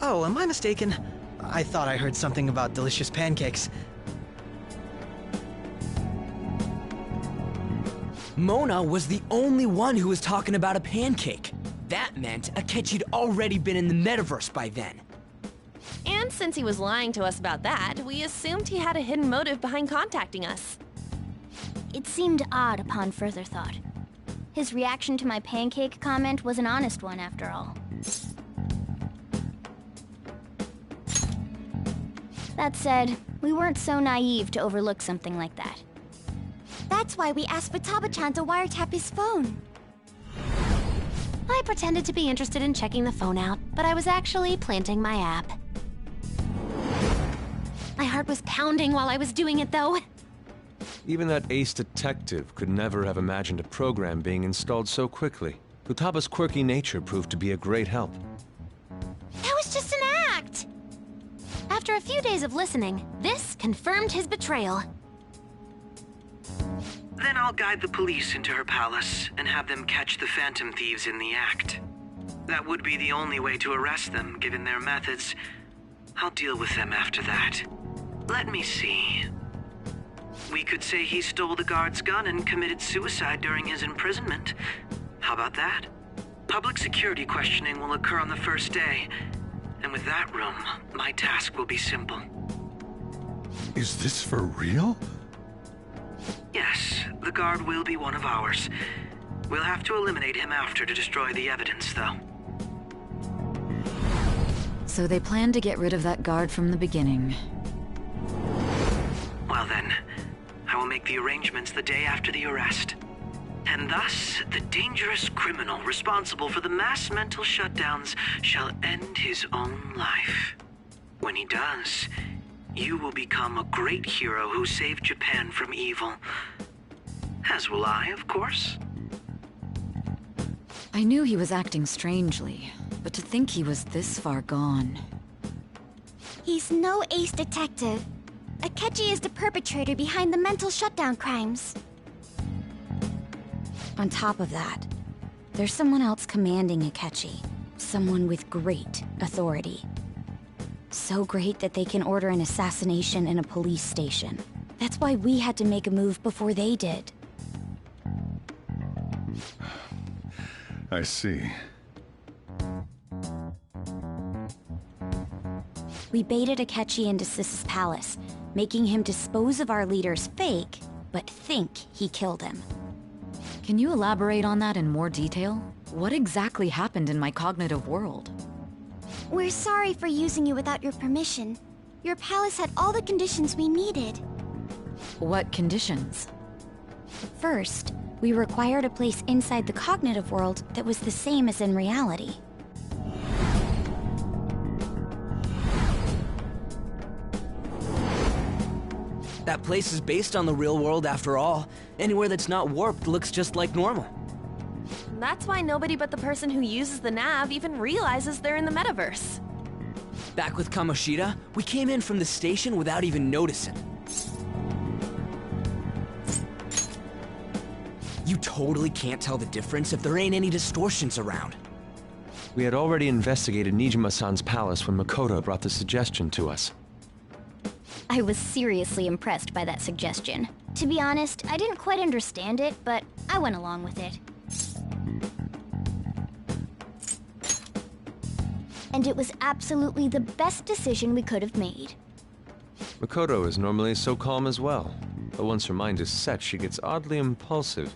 Oh, am I mistaken? I thought I heard something about delicious pancakes. Mona was the only one who was talking about a pancake. That meant Akechi'd already been in the metaverse by then. And since he was lying to us about that, we assumed he had a hidden motive behind contacting us. It seemed odd upon further thought. His reaction to my pancake comment was an honest one, after all. That said, we weren't so naive to overlook something like that. That's why we asked Futaba-chan to wiretap his phone. I pretended to be interested in checking the phone out, but I was actually planting my app. My heart was pounding while I was doing it, though. Even that ace detective could never have imagined a program being installed so quickly. Futaba's quirky nature proved to be a great help. That was just an act! After a few days of listening, this confirmed his betrayal. Then I'll guide the police into her palace and have them catch the Phantom Thieves in the act. That would be the only way to arrest them, given their methods. I'll deal with them after that. Let me see. We could say he stole the guard's gun and committed suicide during his imprisonment. How about that? Public security questioning will occur on the first day. And with that room, my task will be simple. Is this for real? Yes, the guard will be one of ours. We'll have to eliminate him after to destroy the evidence, though. So they planned to get rid of that guard from the beginning. Well then, I will make the arrangements the day after the arrest. And thus, the dangerous criminal responsible for the mass mental shutdowns shall end his own life. When he does, you will become a great hero who saved Japan from evil. As will I, of course. I knew he was acting strangely, but to think he was this far gone. He's no ace detective. Akechi is the perpetrator behind the mental shutdown crimes. On top of that, there's someone else commanding Akechi. Someone with great authority. So great that they can order an assassination in a police station. That's why we had to make a move before they did. I see. We baited Akechi into Sis's palace, making him dispose of our leader's fake, but think he killed him. Can you elaborate on that in more detail? What exactly happened in my cognitive world? We're sorry for using you without your permission. Your palace had all the conditions we needed. What conditions? First, we required a place inside the cognitive world that was the same as in reality. That place is based on the real world after all. Anywhere that's not warped looks just like normal. That's why nobody but the person who uses the nav even realizes they're in the metaverse. Back with Kamoshida, we came in from the station without even noticing. You totally can't tell the difference if there ain't any distortions around. We had already investigated Nijima-san's palace when Makoto brought the suggestion to us. I was seriously impressed by that suggestion. To be honest, I didn't quite understand it, but I went along with it. And it was absolutely the best decision we could have made. Makoto is normally so calm as well, but once her mind is set, she gets oddly impulsive.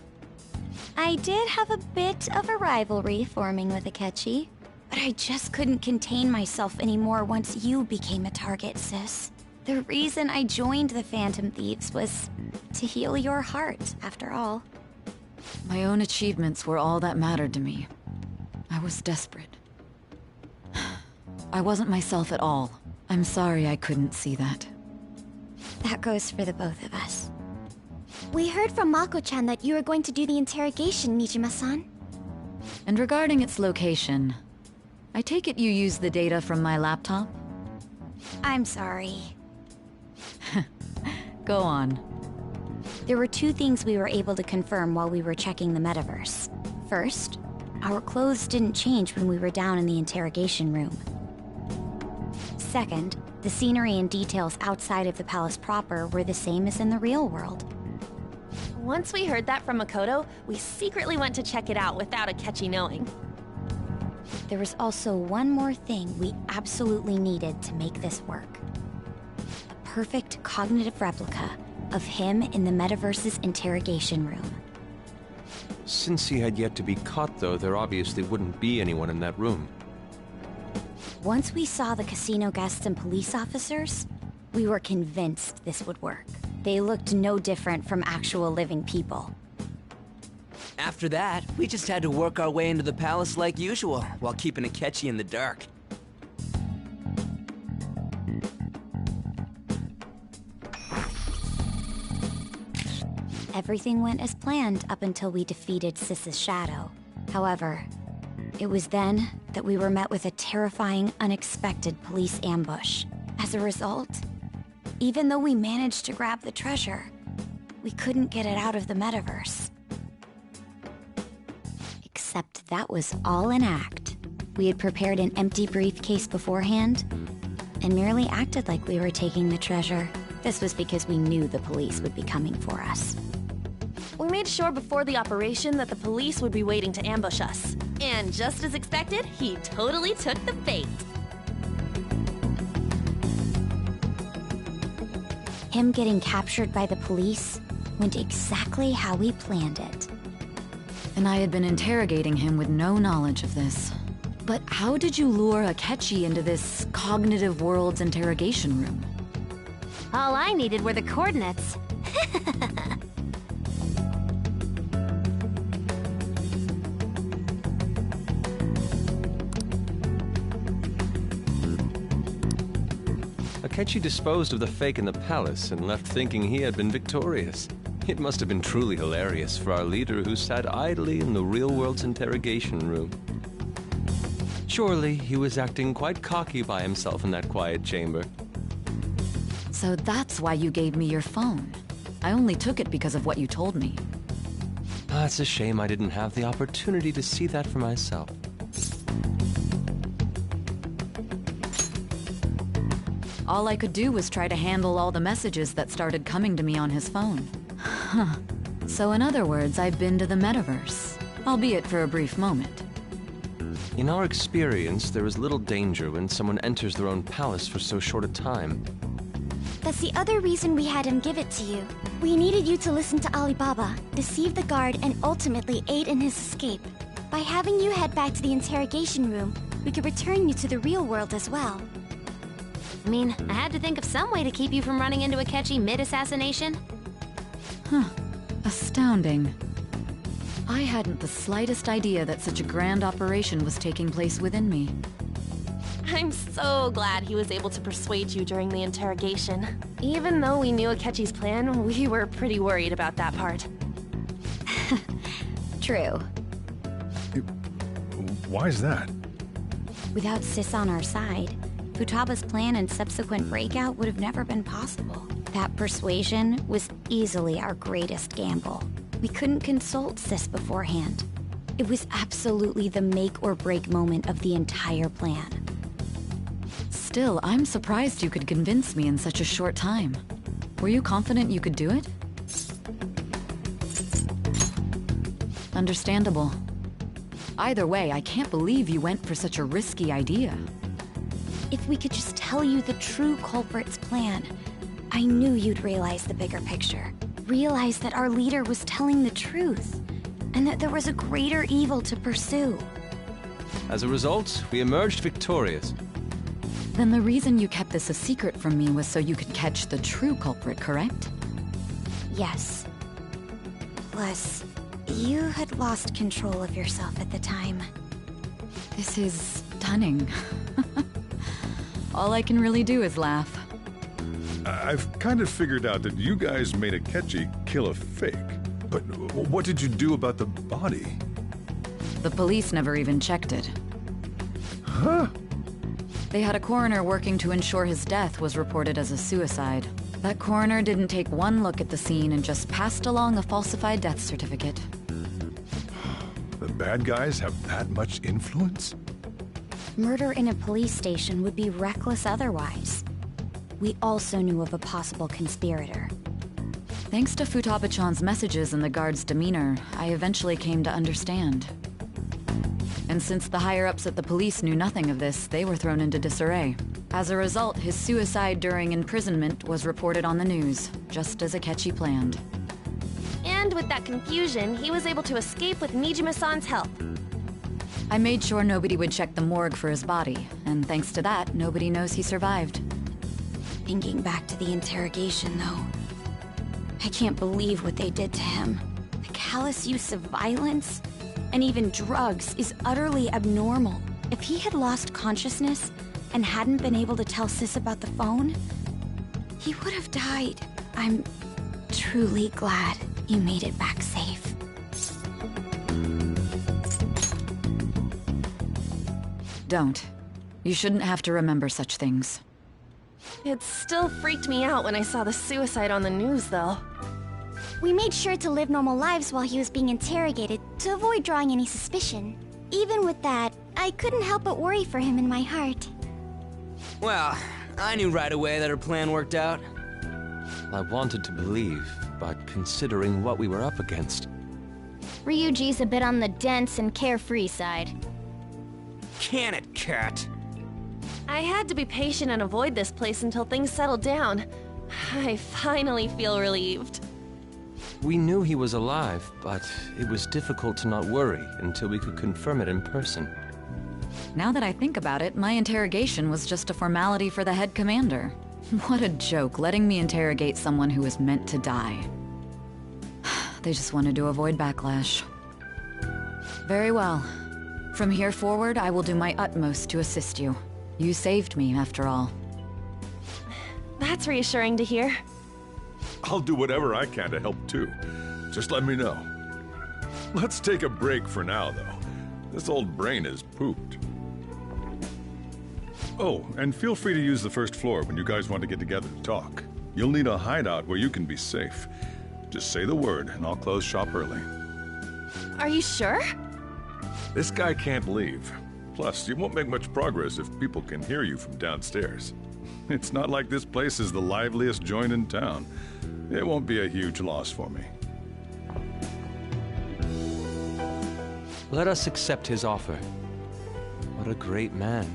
I did have a bit of a rivalry forming with Akechi, but I just couldn't contain myself anymore once you became a target, sis. The reason I joined the Phantom Thieves was to heal your heart, after all. My own achievements were all that mattered to me. I was desperate. I wasn't myself at all. I'm sorry I couldn't see that. That goes for the both of us. We heard from Mako-chan that you were going to do the interrogation, Nijima-san. And regarding its location, I take it you used the data from my laptop? I'm sorry. Go on. There were two things we were able to confirm while we were checking the metaverse. First, our clothes didn't change when we were down in the interrogation room. Second, the scenery and details outside of the palace proper were the same as in the real world. Once we heard that from Makoto, we secretly went to check it out without Akechi knowing. There was also one more thing we absolutely needed to make this work. A perfect cognitive replica of him in the metaverse's interrogation room. Since he had yet to be caught, though, there obviously wouldn't be anyone in that room. Once we saw the casino guests and police officers, we were convinced this would work. They looked no different from actual living people. After that, we just had to work our way into the palace like usual, while keeping Akechi in the dark. Everything went as planned up until we defeated Sis's shadow. However, it was then that we were met with a terrifying, unexpected police ambush. As a result, even though we managed to grab the treasure, we couldn't get it out of the metaverse. Except that was all an act. We had prepared an empty briefcase beforehand, and merely acted like we were taking the treasure. This was because we knew the police would be coming for us. We made sure before the operation that the police would be waiting to ambush us. And just as expected, he totally took the bait. Him getting captured by the police went exactly how we planned it. And I had been interrogating him with no knowledge of this. But how did you lure Akechi into this cognitive world's interrogation room? All I needed were the coordinates. Akechi disposed of the fake in the palace and left thinking he had been victorious. It must have been truly hilarious for our leader who sat idly in the real world's interrogation room. Surely he was acting quite cocky by himself in that quiet chamber. So that's why you gave me your phone. I only took it because of what you told me. It's a shame I didn't have the opportunity to see that for myself. All I could do was try to handle all the messages that started coming to me on his phone. Huh. So in other words, I've been to the metaverse, albeit for a brief moment. In our experience, there is little danger when someone enters their own palace for so short a time. That's the other reason we had him give it to you. We needed you to listen to Alibaba, deceive the guard, and ultimately aid in his escape. By having you head back to the interrogation room, we could return you to the real world as well. I mean, I had to think of some way to keep you from running into Akechi mid-assassination. Huh. Astounding. I hadn't the slightest idea that such a grand operation was taking place within me. I'm so glad he was able to persuade you during the interrogation. Even though we knew Akechi's plan, we were pretty worried about that part. True. Why is that? Without Sis on our side, Futaba's plan and subsequent breakout would have never been possible. That persuasion was easily our greatest gamble. We couldn't consult Sis beforehand. It was absolutely the make or break moment of the entire plan. Still, I'm surprised you could convince me in such a short time. Were you confident you could do it? Understandable. Either way, I can't believe you went for such a risky idea. If we could just tell you the true culprit's plan, I knew you'd realize the bigger picture. Realize that our leader was telling the truth, and that there was a greater evil to pursue. As a result, we emerged victorious. Then the reason you kept this a secret from me was so you could catch the true culprit, correct? Yes. Plus, you had lost control of yourself at the time. This is stunning. All I can really do is laugh. I've kind of figured out that you guys made Akechi kill a fake. But what did you do about the body? The police never even checked it. Huh? They had a coroner working to ensure his death was reported as a suicide. That coroner didn't take one look at the scene and just passed along a falsified death certificate. The bad guys have that much influence? Murder in a police station would be reckless otherwise. We also knew of a possible conspirator. Thanks to Futaba-chan's messages and the guard's demeanor, I eventually came to understand. And since the higher-ups at the police knew nothing of this, they were thrown into disarray. As a result, his suicide during imprisonment was reported on the news, just as Akechi planned. And with that confusion, he was able to escape with Nijima-san's help. I made sure nobody would check the morgue for his body, and thanks to that, nobody knows he survived. Thinking back to the interrogation, though, I can't believe what they did to him. The callous use of violence, and even drugs, is utterly abnormal. If he had lost consciousness and hadn't been able to tell Sis about the phone, he would have died. I'm truly glad you made it back safe. Don't. You shouldn't have to remember such things. It still freaked me out when I saw the suicide on the news, though. We made sure to live normal lives while he was being interrogated to avoid drawing any suspicion. Even with that, I couldn't help but worry for him in my heart. Well, I knew right away that her plan worked out. I wanted to believe, but considering what we were up against... Ryuji's a bit on the dense and carefree side. Can it, Cat? I had to be patient and avoid this place until things settled down. I finally feel relieved. We knew he was alive, but it was difficult to not worry until we could confirm it in person. Now that I think about it, my interrogation was just a formality for the head commander. What a joke, letting me interrogate someone who was meant to die. They just wanted to avoid backlash. Very well. From here forward, I will do my utmost to assist you. You saved me, after all. That's reassuring to hear. I'll do whatever I can to help too. Just let me know. Let's take a break for now, though. This old brain is pooped. Oh, and feel free to use the first floor when you guys want to get together to talk. You'll need a hideout where you can be safe. Just say the word, and I'll close shop early. Are you sure? This guy can't leave. Plus, you won't make much progress if people can hear you from downstairs. It's not like this place is the liveliest joint in town. It won't be a huge loss for me. Let us accept his offer. What a great man.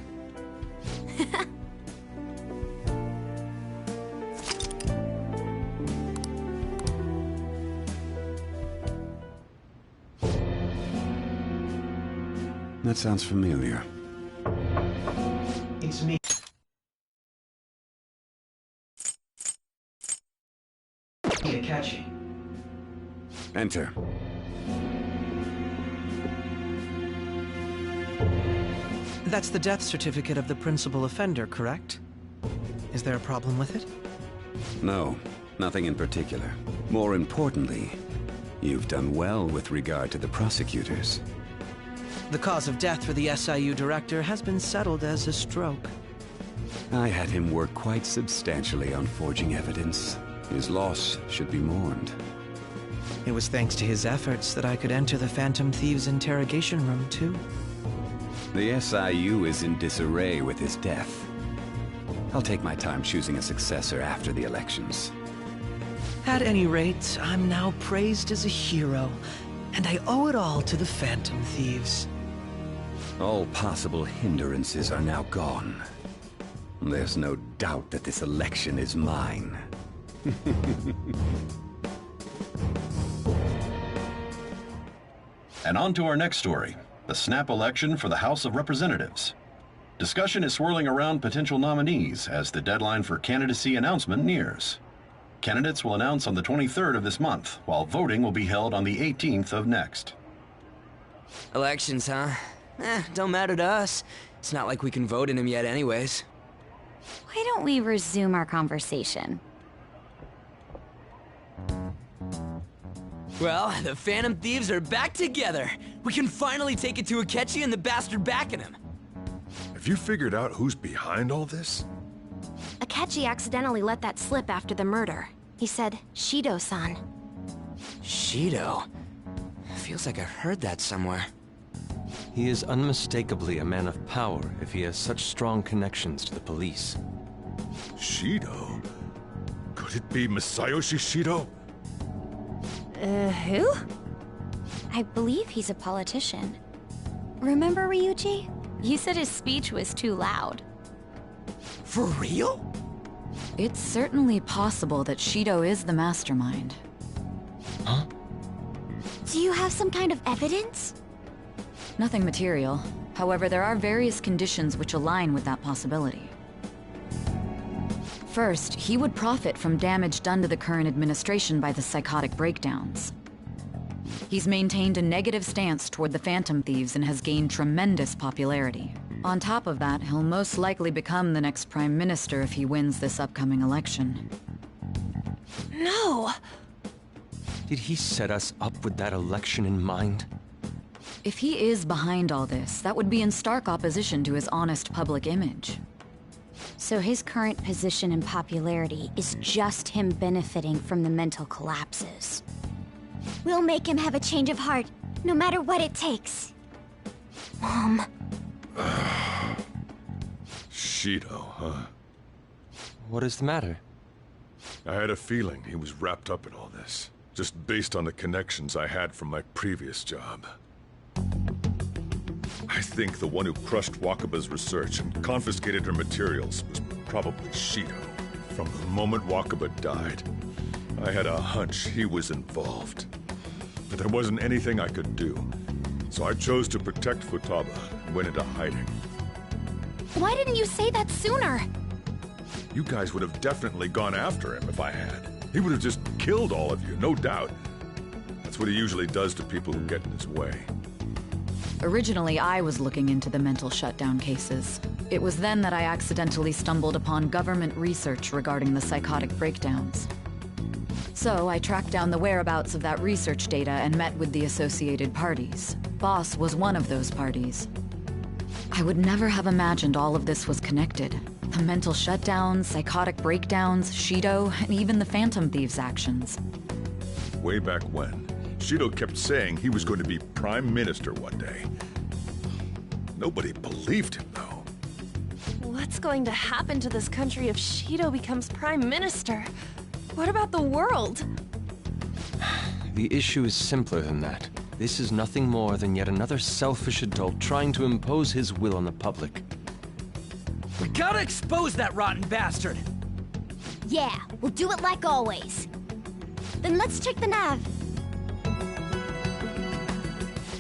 That sounds familiar. It's me. Akechi. Enter. That's the death certificate of the principal offender, correct? Is there a problem with it? No, nothing in particular. More importantly, you've done well with regard to the prosecutors. The cause of death for the SIU director has been settled as a stroke. I had him work quite substantially on forging evidence. His loss should be mourned. It was thanks to his efforts that I could enter the Phantom Thieves' interrogation room, too. The SIU is in disarray with his death. I'll take my time choosing a successor after the elections. At any rate, I'm now praised as a hero, and I owe it all to the Phantom Thieves. All possible hindrances are now gone. There's no doubt that this election is mine. And on to our next story, the snap election for the House of Representatives. Discussion is swirling around potential nominees as the deadline for candidacy announcement nears. Candidates will announce on the 23rd of this month, while voting will be held on the 18th of next. Elections, huh? Don't matter to us. It's not like we can vote in them yet anyways. Why don't we resume our conversation? Well, the Phantom Thieves are back together. We can finally take it to Akechi and the bastard backing him. Have you figured out who's behind all this? Akechi accidentally let that slip after the murder. He said, Shido-san. Shido? Feels like I've heard that somewhere. He is unmistakably a man of power if he has such strong connections to the police. Shido? Could it be Masayoshi Shido? Who? I believe he's a politician. Remember, Ryuji? You said his speech was too loud. For real? It's certainly possible that Shido is the mastermind. Huh? Do you have some kind of evidence? Nothing material. However, there are various conditions which align with that possibility. First, he would profit from damage done to the current administration by the psychotic breakdowns. He's maintained a negative stance toward the Phantom Thieves and has gained tremendous popularity. On top of that, he'll most likely become the next Prime Minister if he wins this upcoming election. No! Did he set us up with that election in mind? If he is behind all this, that would be in stark opposition to his honest public image. So his current position and popularity is just him benefiting from the mental collapses. We'll make him have a change of heart, no matter what it takes. Mom. Shido, huh? What is the matter? I had a feeling he was wrapped up in all this, just based on the connections I had from my previous job. I think the one who crushed Wakaba's research and confiscated her materials was probably Shido. From the moment Wakaba died, I had a hunch he was involved. But there wasn't anything I could do, so I chose to protect Futaba and went into hiding. Why didn't you say that sooner? You guys would have definitely gone after him if I had. He would have just killed all of you, no doubt. That's what he usually does to people who get in his way. Originally, I was looking into the mental shutdown cases. It was then that I accidentally stumbled upon government research regarding the psychotic breakdowns. So I tracked down the whereabouts of that research data and met with the associated parties. Boss was one of those parties. I would never have imagined all of this was connected. The mental shutdowns, psychotic breakdowns, Shido, and even the Phantom Thieves' actions. Way back when, Shido kept saying he was going to be Prime Minister one day. Nobody believed him, though. What's going to happen to this country if Shido becomes Prime Minister? What about the world? The issue is simpler than that. This is nothing more than yet another selfish adult trying to impose his will on the public. We gotta expose that rotten bastard! Yeah, we'll do it like always. Then let's check the nav.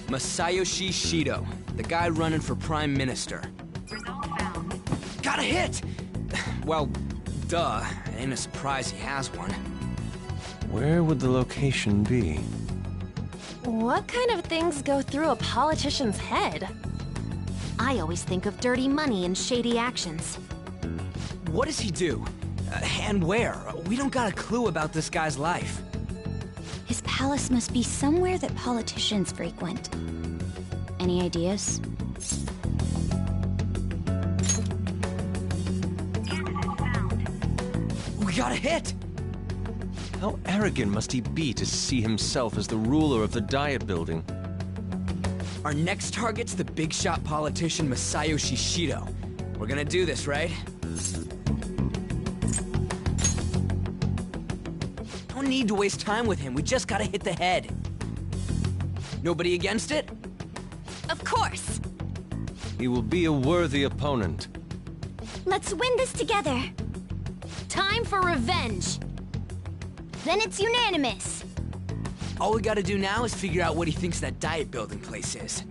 Masayoshi Shido, the guy running for Prime Minister. Got a hit! Well, duh. It ain't a surprise he has one. Where would the location be? What kind of things go through a politician's head? I always think of dirty money and shady actions. What does he do? And where? We don't got a clue about this guy's life. His palace must be somewhere that politicians frequent. Any ideas? We got a hit! How arrogant must he be to see himself as the ruler of the Diet Building? Our next target's the big shot politician Masayoshi Shido. We're gonna do this, right? No need to waste time with him. We just gotta hit the head. Nobody against it? Of course! He will be a worthy opponent. Let's win this together. Time for revenge! Then it's unanimous. All we gotta do now is figure out what he thinks that Diet Building place is.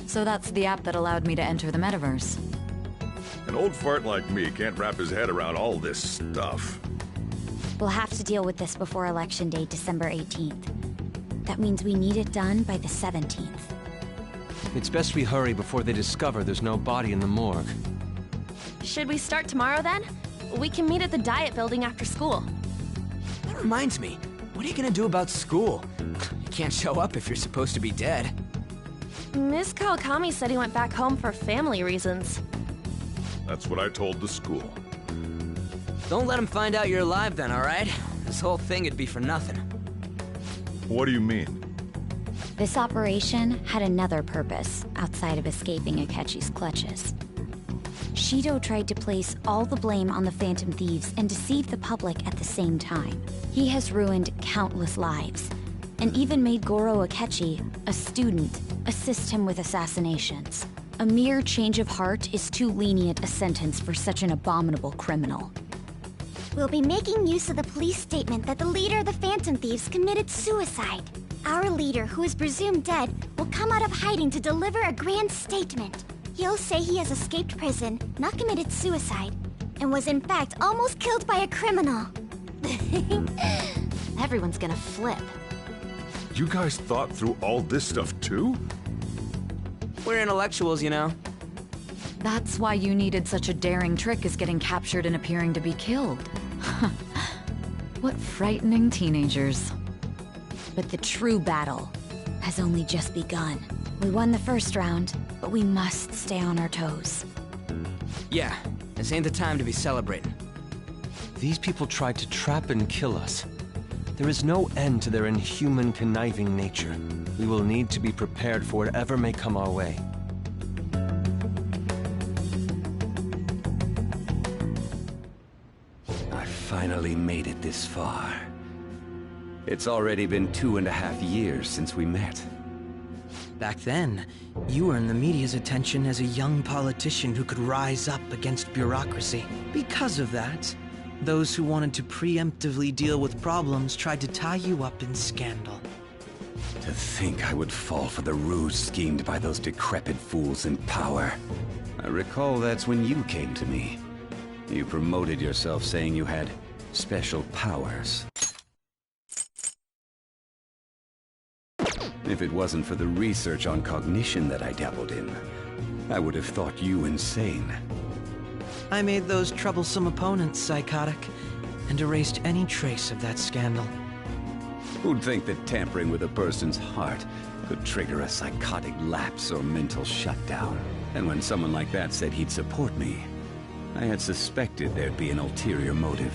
So that's the app that allowed me to enter the metaverse. An old fart like me can't wrap his head around all this stuff. We'll have to deal with this before Election Day, December 18th. That means we need it done by the 17th. It's best we hurry before they discover there's no body in the morgue. Should we start tomorrow then? We can meet at the Diet Building after school. That reminds me, what are you gonna do about school? You can't show up if you're supposed to be dead. Miss Kawakami said he went back home for family reasons. That's what I told the school. Don't let him find out you're alive then, alright? This whole thing would be for nothing. What do you mean? This operation had another purpose outside of escaping Akechi's clutches. Shido tried to place all the blame on the Phantom Thieves and deceive the public at the same time. He has ruined countless lives, and even made Goro Akechi, a student, assist him with assassinations. A mere change of heart is too lenient a sentence for such an abominable criminal. We'll be making use of the police statement that the leader of the Phantom Thieves committed suicide. Our leader, who is presumed dead, will come out of hiding to deliver a grand statement. He'll say he has escaped prison, not committed suicide, and was in fact almost killed by a criminal. Everyone's gonna flip. You guys thought through all this stuff too? We're intellectuals, you know. That's why you needed such a daring trick as getting captured and appearing to be killed. What frightening teenagers. But the true battle has only just begun. We won the first round, but we must stay on our toes. Yeah, this ain't the time to be celebrating. These people tried to trap and kill us. There is no end to their inhuman, conniving nature. We will need to be prepared for whatever may come our way. I finally made it this far. It's already been 2.5 years since we met. Back then, you were in the media's attention as a young politician who could rise up against bureaucracy. Because of that, those who wanted to preemptively deal with problems tried to tie you up in scandal. To think I would fall for the ruse schemed by those decrepit fools in power. I recall that's when you came to me. You promoted yourself saying you had special powers. If it wasn't for the research on cognition that I dabbled in, I would have thought you insane. I made those troublesome opponents psychotic, and erased any trace of that scandal. Who'd think that tampering with a person's heart could trigger a psychotic lapse or mental shutdown? And when someone like that said he'd support me, I had suspected there'd be an ulterior motive.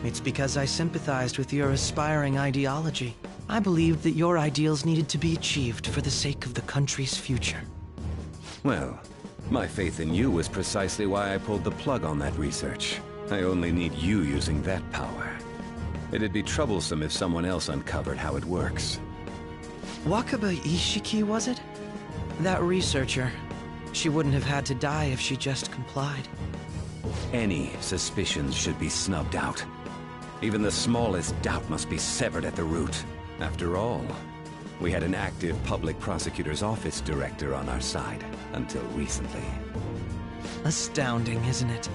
It's because I sympathized with your aspiring ideology. I believed that your ideals needed to be achieved for the sake of the country's future. Well, my faith in you was precisely why I pulled the plug on that research. I only need you using that power. It'd be troublesome if someone else uncovered how it works. Wakaba Ishiki, was it? That researcher. She wouldn't have had to die if she just complied. Any suspicions should be snubbed out. Even the smallest doubt must be severed at the root. After all, we had an active public prosecutor's office director on our side, until recently. Astounding, isn't it?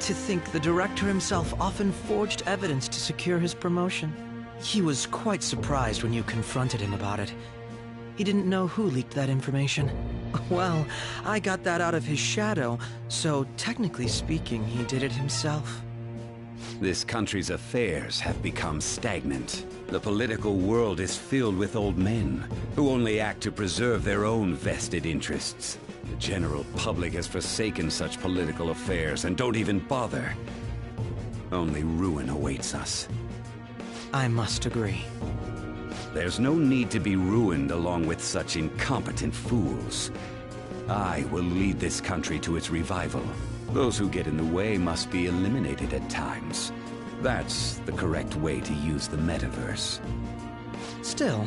To think the director himself often forged evidence to secure his promotion. He was quite surprised when you confronted him about it. He didn't know who leaked that information. Well, I got that out of his shadow, so technically speaking, he did it himself. This country's affairs have become stagnant. The political world is filled with old men who only act to preserve their own vested interests. The general public has forsaken such political affairs and don't even bother. Only ruin awaits us. I must agree. There's no need to be ruined along with such incompetent fools. I will lead this country to its revival. Those who get in the way must be eliminated at times. That's the correct way to use the metaverse. Still,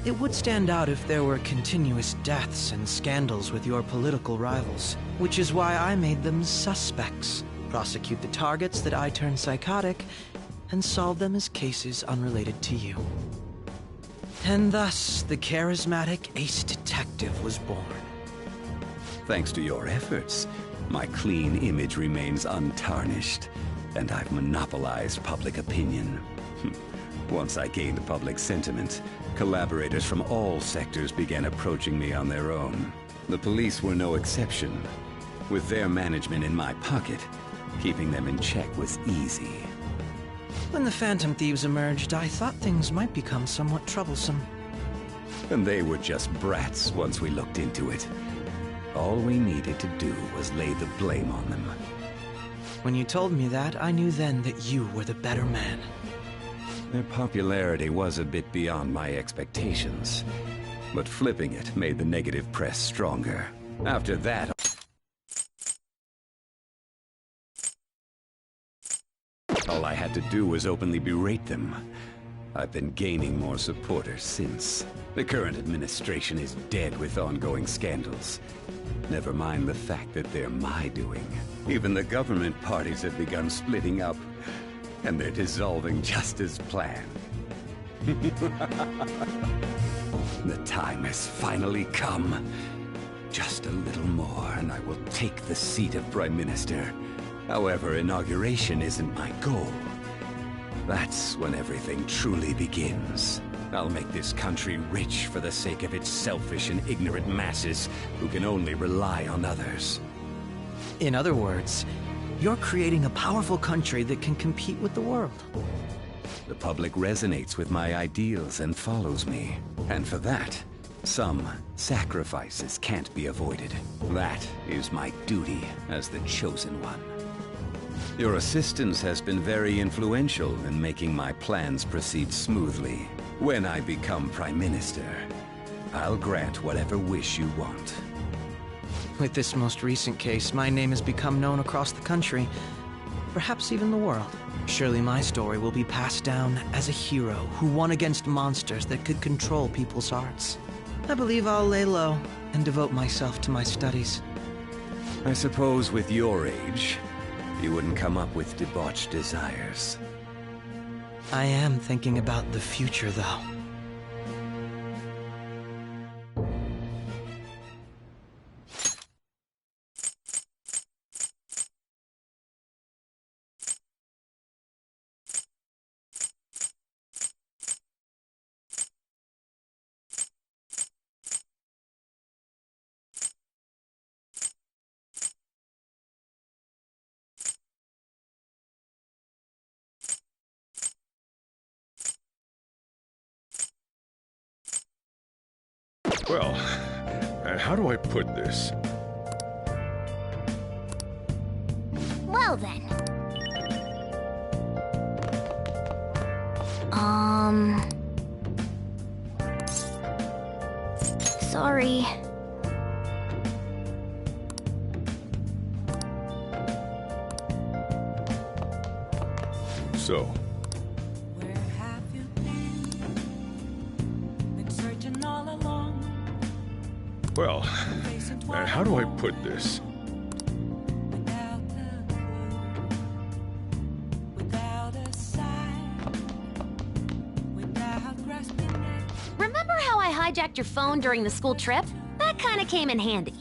it would stand out if there were continuous deaths and scandals with your political rivals, which is why I made them suspects. Prosecute the targets that I turn psychotic, and solve them as cases unrelated to you. And thus, the charismatic ace detective was born. Thanks to your efforts, my clean image remains untarnished, and I've monopolized public opinion. Once I gained public sentiment, collaborators from all sectors began approaching me on their own. The police were no exception. With their management in my pocket, keeping them in check was easy. When the Phantom Thieves emerged, I thought things might become somewhat troublesome. And they were just brats once we looked into it. All we needed to do was lay the blame on them. When you told me that, I knew then that you were the better man. Their popularity was a bit beyond my expectations, but flipping it made the negative press stronger. After that, all I had to do was openly berate them. I've been gaining more supporters since. The current administration is dead with ongoing scandals. Never mind the fact that they're my doing. Even the government parties have begun splitting up, and they're dissolving just as planned. The time has finally come. Just a little more, and I will take the seat of Prime Minister. However, inauguration isn't my goal. That's when everything truly begins. I'll make this country rich for the sake of its selfish and ignorant masses who can only rely on others. In other words, you're creating a powerful country that can compete with the world. The public resonates with my ideals and follows me. And for that, some sacrifices can't be avoided. That is my duty as the chosen one. Your assistance has been very influential in making my plans proceed smoothly. When I become Prime Minister, I'll grant whatever wish you want. With this most recent case, my name has become known across the country, perhaps even the world. Surely my story will be passed down as a hero who won against monsters that could control people's hearts. I believe I'll lay low and devote myself to my studies. I suppose with your age, you wouldn't come up with debauched desires. I am thinking about the future, though. Well, how do I put this? Well then. Sorry. So, well, how do I put this? Remember how I hijacked your phone during the school trip? That kinda came in handy.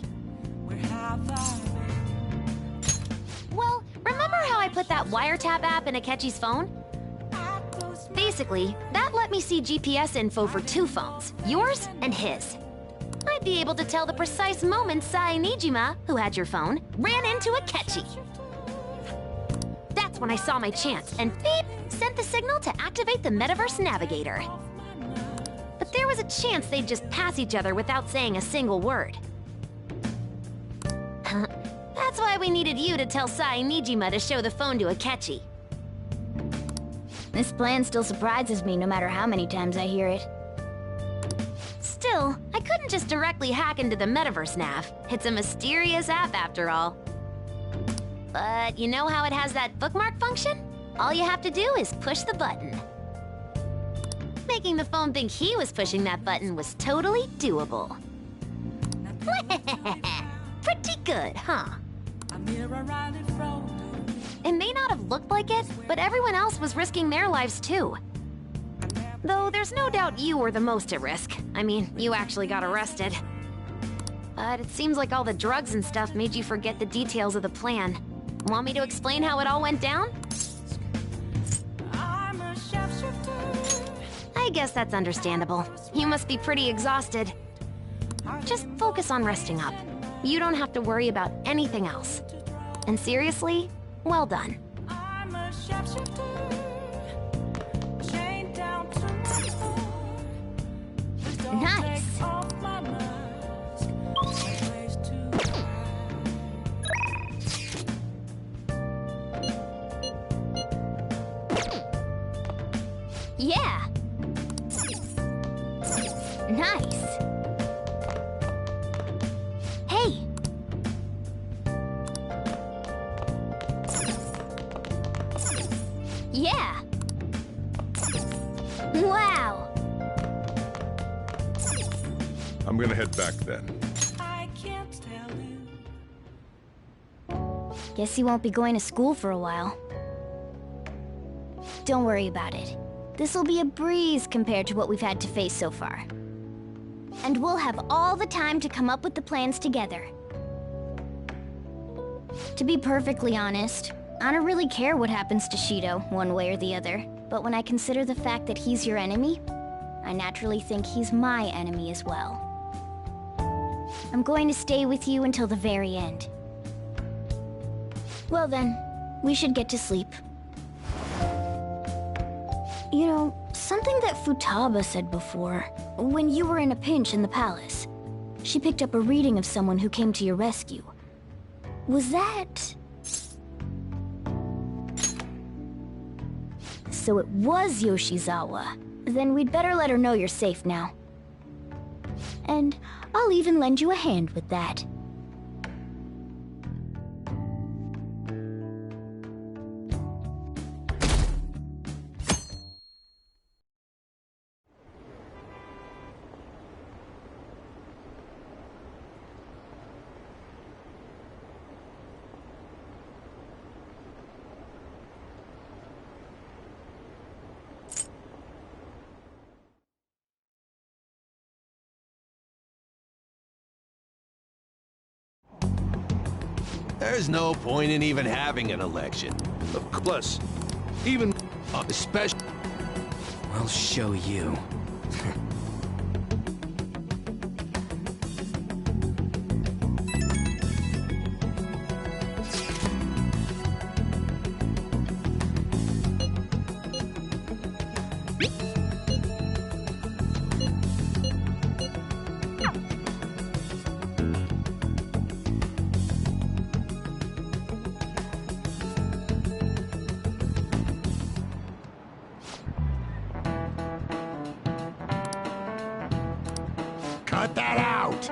Well, remember how I put that wiretap app in Akechi's phone? Basically, that let me see GPS info for 2 phones, yours and his. I might be able to tell the precise moment Sai Nijima, who had your phone, ran into Akechi. That's when I saw my chance, and beep, sent the signal to activate the Metaverse Navigator. But there was a chance they'd just pass each other without saying a single word. That's why we needed you to tell Sai Nijima to show the phone to Akechi. This plan still surprises me no matter how many times I hear it. Still, I couldn't just directly hack into the Metaverse Nav. It's a mysterious app after all. But you know how it has that bookmark function? All you have to do is push the button. Making the phone think he was pushing that button was totally doable. Pretty good, huh? It may not have looked like it, but everyone else was risking their lives too. Though there's no doubt you were the most at risk. I mean, you actually got arrested. But it seems like all the drugs and stuff made you forget the details of the plan. Want me to explain how it all went down? I guess that's understandable. You must be pretty exhausted. Just focus on resting up. You don't have to worry about anything else. And seriously, well done. Nice. Yeah. Nice. Hey. Yeah. Wow. I'm gonna head back then. Guess you won't be going to school for a while. Don't worry about it. This'll be a breeze compared to what we've had to face so far. And we'll have all the time to come up with the plans together. To be perfectly honest, I don't really care what happens to Shido, one way or the other. But when I consider the fact that he's your enemy, I naturally think he's my enemy as well. I'm going to stay with you until the very end. Well then, we should get to sleep. You know, something that Futaba said before, when you were in a pinch in the palace, she picked up a reading of someone who came to your rescue. Was that... So it was Yoshizawa. Then we'd better let her know you're safe now. And I'll even lend you a hand with that. There's no point in even having an election. Of course, even especially... I'll show you. Cut that out!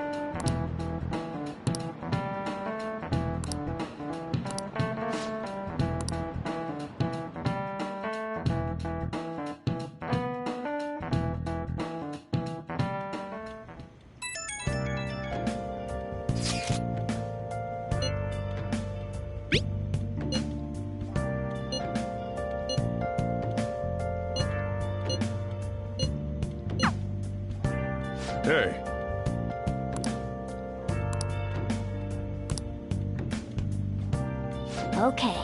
Hey. Okay.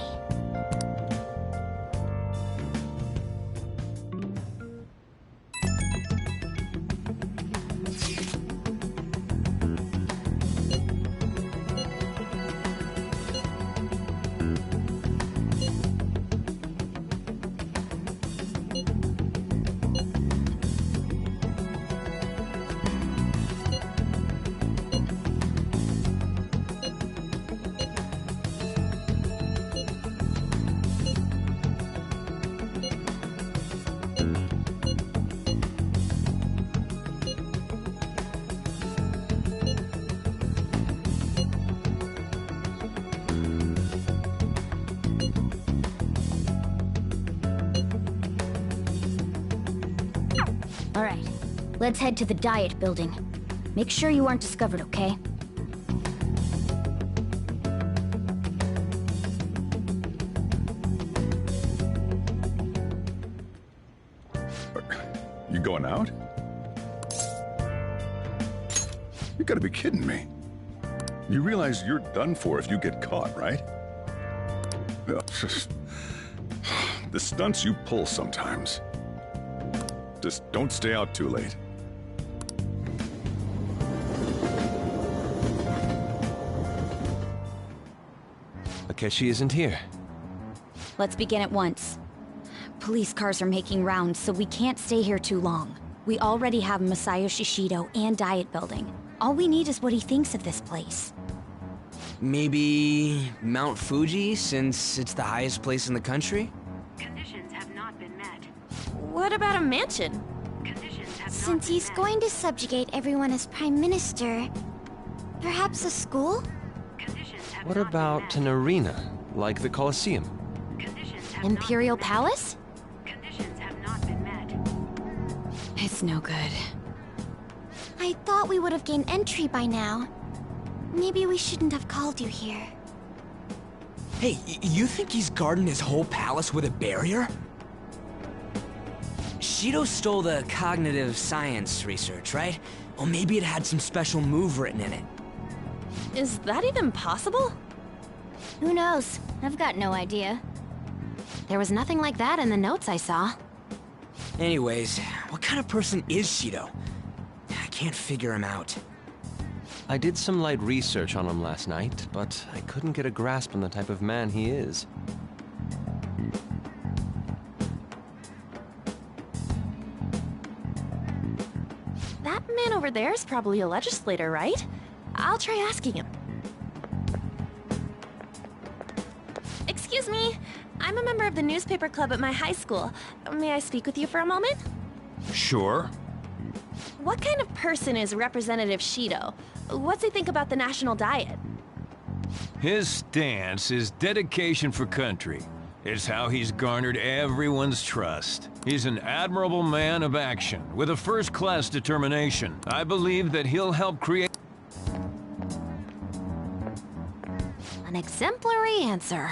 Alright, let's head to the Diet Building. Make sure you aren't discovered, okay? You going out? You gotta be kidding me. You realize you're done for if you get caught, right? The stunts you pull sometimes. Just don't stay out too late. Akechi isn't here. Let's begin at once. Police cars are making rounds, so we can't stay here too long. We already have Masayoshi Shido and Diet Building. All we need is what he thinks of this place. Maybe Mount Fuji, since it's the highest place in the country? Conditions have not been met. What about a mansion? Since he's going to subjugate everyone as Prime Minister, perhaps a school? What about an arena, like the Colosseum? Imperial Palace? It's no good. I thought we would have gained entry by now. Maybe we shouldn't have called you here. Hey, you think he's guarding his whole palace with a barrier? Shido stole the cognitive science research, right? Well, maybe it had some special move written in it. Is that even possible? Who knows? I've got no idea. There was nothing like that in the notes I saw. Anyways, what kind of person is Shido? I can't figure him out. I did some light research on him last night, but I couldn't get a grasp on the type of man he is. That man over there is probably a legislator, right? I'll try asking him. Excuse me, I'm a member of the newspaper club at my high school. May I speak with you for a moment? Sure. What kind of person is Representative Shido? What's he think about the national diet? His stance is dedication for country. It's how he's garnered everyone's trust. He's an admirable man of action, with a first-class determination. I believe that he'll help create... An exemplary answer.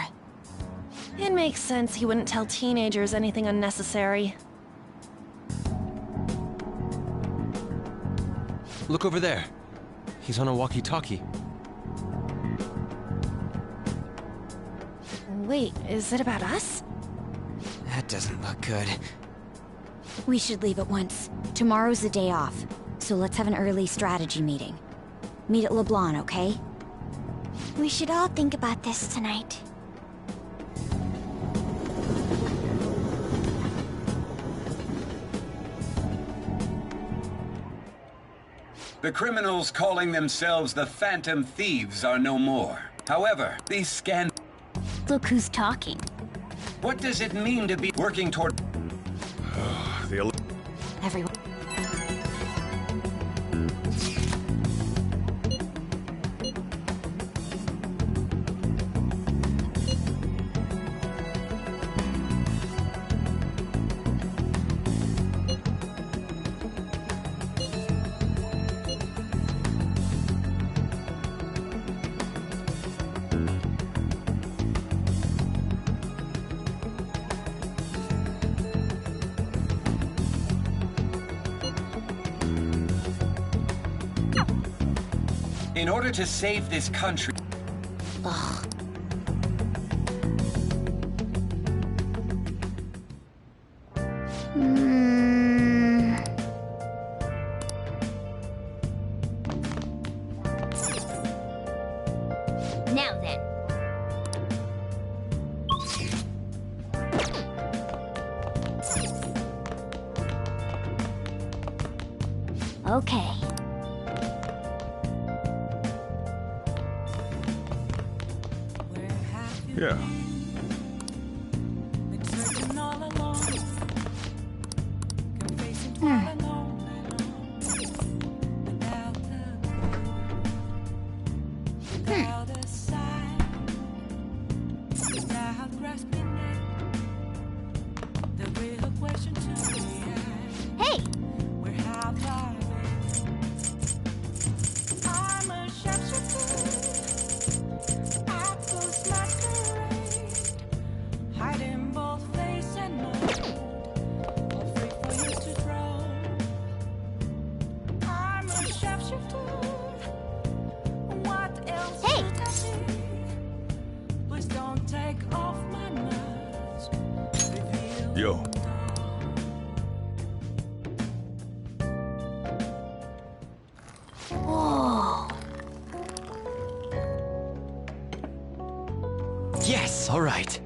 It makes sense he wouldn't tell teenagers anything unnecessary. Look over there. He's on a walkie-talkie. Wait, is it about us? That doesn't look good. We should leave at once. Tomorrow's the day off, so let's have an early strategy meeting. Meet at LeBlanc, okay? We should all think about this tonight. The criminals calling themselves the Phantom Thieves are no more. However, these scandals... Look who's talking. What does it mean to be working toward... Everyone. In order to save this country... Ugh. Now then. Okay. Yeah. Hey, in both face and mind, all free for you to draw. I'm a shapeshifter. What else could I be? Please don't take off my mask. Yo. Whoa. Yes, all right.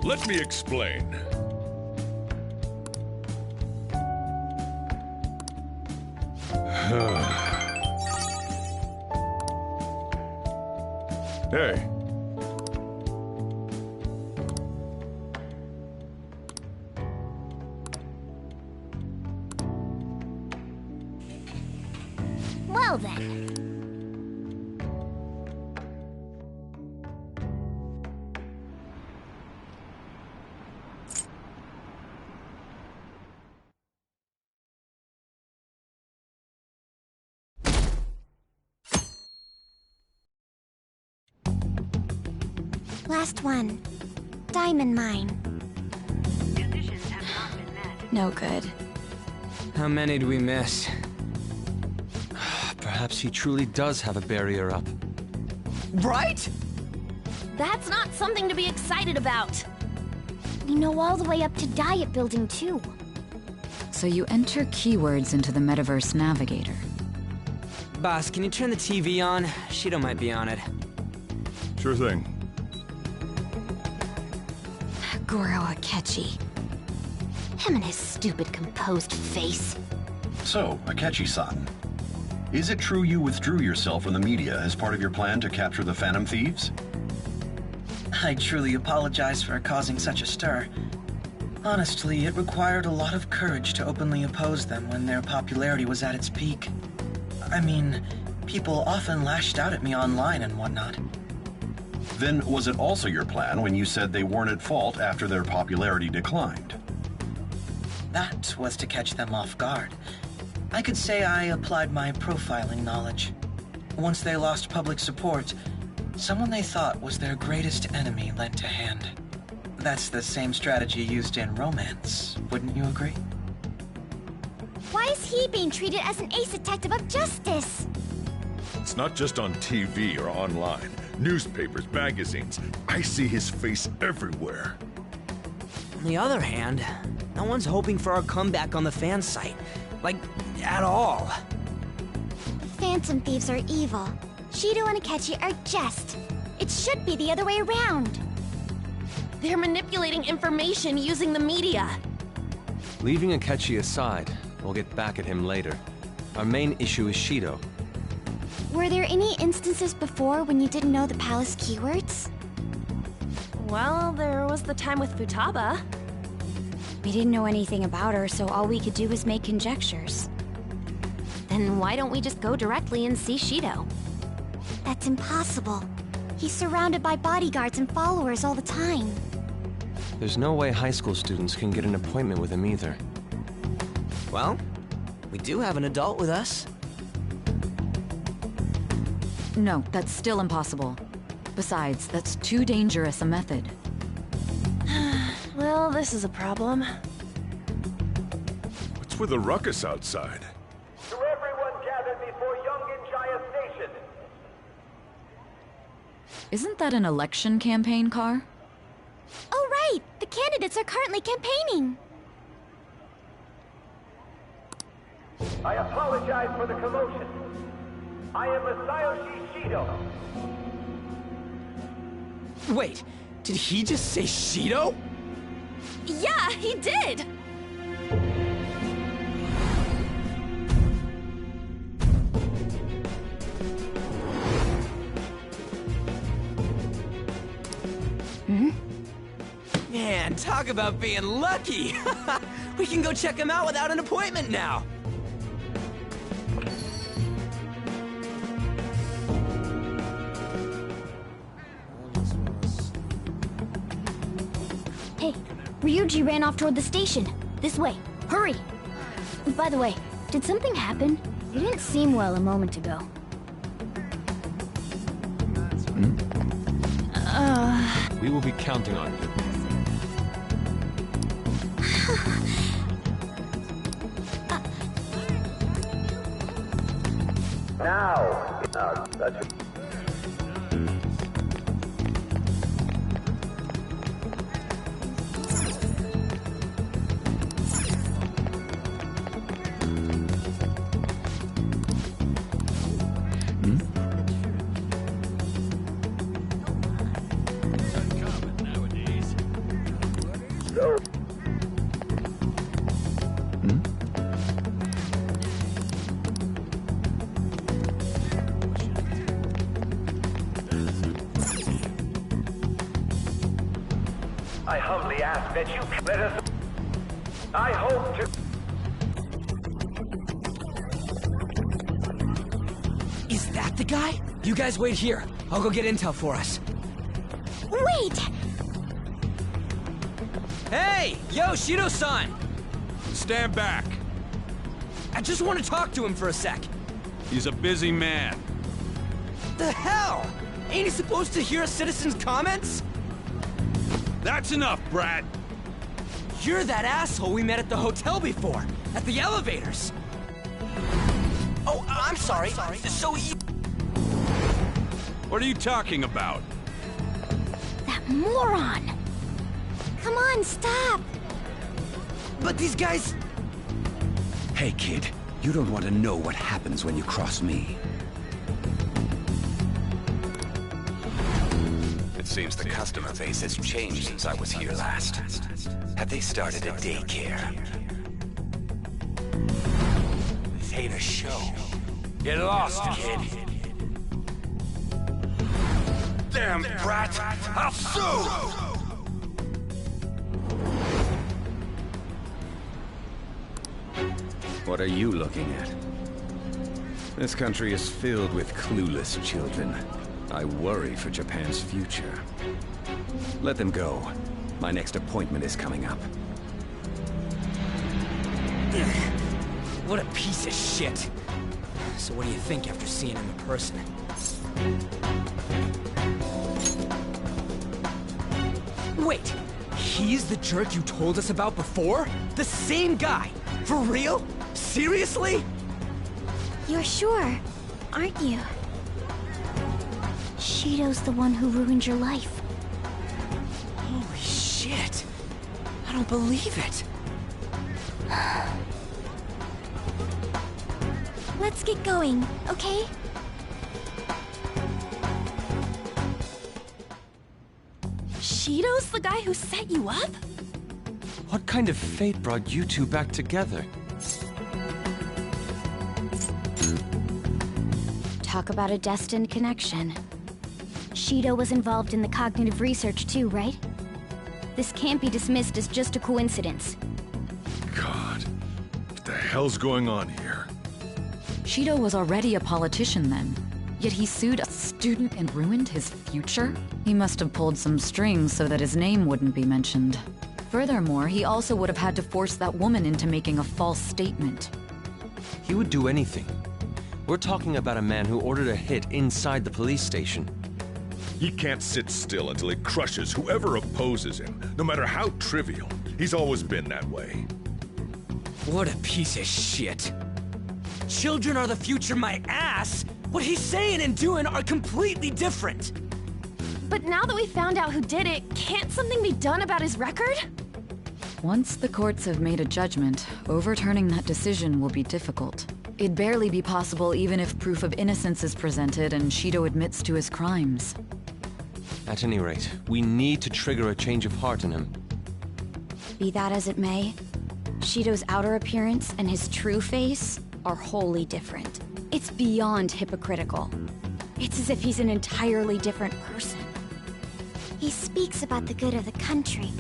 Let me explain. Hey. Well then. Last one. Diamond mine. No good. How many do we miss? Perhaps he truly does have a barrier up. Right? That's not something to be excited about. We know all the way up to Diet Building, too. So you enter keywords into the Metaverse Navigator. Boss, can you turn the TV on? Shido might be on it. Sure thing. Goro Akechi. Him and his stupid composed face. So, Akechi-san, is it true you withdrew yourself from the media as part of your plan to capture the Phantom Thieves? I truly apologize for causing such a stir. Honestly, it required a lot of courage to openly oppose them when their popularity was at its peak. I mean, people often lashed out at me online and whatnot. Then was it also your plan when you said they weren't at fault after their popularity declined? That was to catch them off guard. I could say I applied my profiling knowledge. Once they lost public support, someone they thought was their greatest enemy lent a hand. That's the same strategy used in romance, wouldn't you agree? Why is he being treated as an ace detective of justice? It's not just on TV or online. Newspapers, magazines. I see his face everywhere. On the other hand, no one's hoping for our comeback on the fan site. Like, at all. Phantom Thieves are evil. Shido and Akechi are just. It should be the other way around. They're manipulating information using the media. Leaving Akechi aside, we'll get back at him later. Our main issue is Shido. Were there any instances before when you didn't know the palace keywords? Well, there was the time with Futaba. We didn't know anything about her, so all we could do was make conjectures. Then why don't we just go directly and see Shido? That's impossible. He's surrounded by bodyguards and followers all the time. There's no way high school students can get an appointment with him either. Well, we do have an adult with us. No, that's still impossible. Besides, that's too dangerous a method. Well, this is a problem. What's with the ruckus outside? To everyone gathered before Yongin Jaya Station. Isn't that an election campaign car? Oh, right! The candidates are currently campaigning. I apologize for the commotion. I am Masayoshi Shido. Wait, did he just say Shido? Yeah, he did! Man, talk about being lucky! We can go check him out without an appointment now! Hey, Ryuji ran off toward the station. This way. Hurry! By the way, did something happen? You didn't seem well a moment ago. We will be counting on you. Now, that's I humbly ask that you let us. I hope to. Is that the guy? You guys wait here. I'll go get intel for us. Wait! Hey! Yo, Shido-san! Stand back. I just want to talk to him for a sec. He's a busy man. The hell? Ain't he supposed to hear a citizen's comments? That's enough, Brad. You're that asshole we met at the hotel before, at the elevators. Oh, I'm sorry. So you... What are you talking about? That moron! Come on, stop! But these guys... Hey, kid. You don't want to know what happens when you cross me. It seems the customer base has changed since I was here last. Have they started a daycare? This ain't a show. Get lost, kid. Damn brat! I'll sue! What are you looking at? This country is filled with clueless children. I worry for Japan's future. Let them go. My next appointment is coming up. What a piece of shit. So what do you think after seeing him in person? Wait, he's the jerk you told us about before? The same guy? For real? Seriously? You're sure, aren't you? Shido's the one who ruined your life. Holy shit. I don't believe it. Let's get going, okay? Shido's the guy who set you up? What kind of fate brought you two back together? Talk about a destined connection. Shido was involved in the cognitive research too, right? This can't be dismissed as just a coincidence. God, what the hell's going on here? Shido was already a politician then, yet he sued a student and ruined his future? He must have pulled some strings so that his name wouldn't be mentioned. Furthermore, he also would have had to force that woman into making a false statement. He would do anything. We're talking about a man who ordered a hit inside the police station. He can't sit still until he crushes whoever opposes him, no matter how trivial. He's always been that way. What a piece of shit. Children are the future, my ass! What he's saying and doing are completely different! But now that we found out who did it, can't something be done about his record? Once the courts have made a judgment, overturning that decision will be difficult. It'd barely be possible even if proof of innocence is presented and Shido admits to his crimes. At any rate, we need to trigger a change of heart in him. Be that as it may, Shido's outer appearance and his true face are wholly different. It's beyond hypocritical. It's as if he's an entirely different person. He speaks about the good of the country.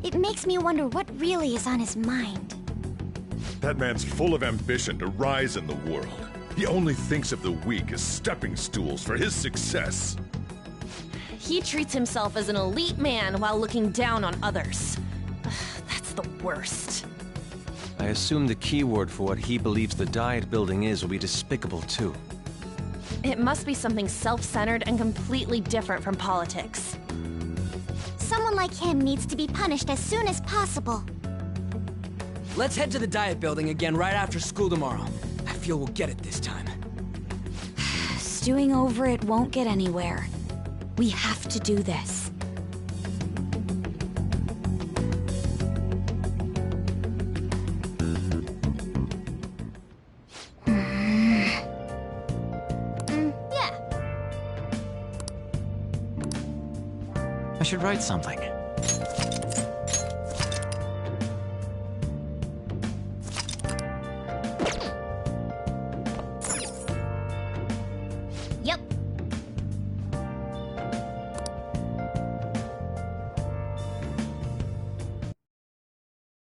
It makes me wonder what really is on his mind. That man's full of ambition to rise in the world. He only thinks of the weak as stepping stools for his success. He treats himself as an elite man while looking down on others. the worst. I assume the keyword for what he believes the Diet Building is will be despicable, too. It must be something self-centered and completely different from politics. Someone like him needs to be punished as soon as possible. Let's head to the Diet Building again right after school tomorrow. I feel we'll get it this time. Stewing over it won't get anywhere. We have to do this. I should write something.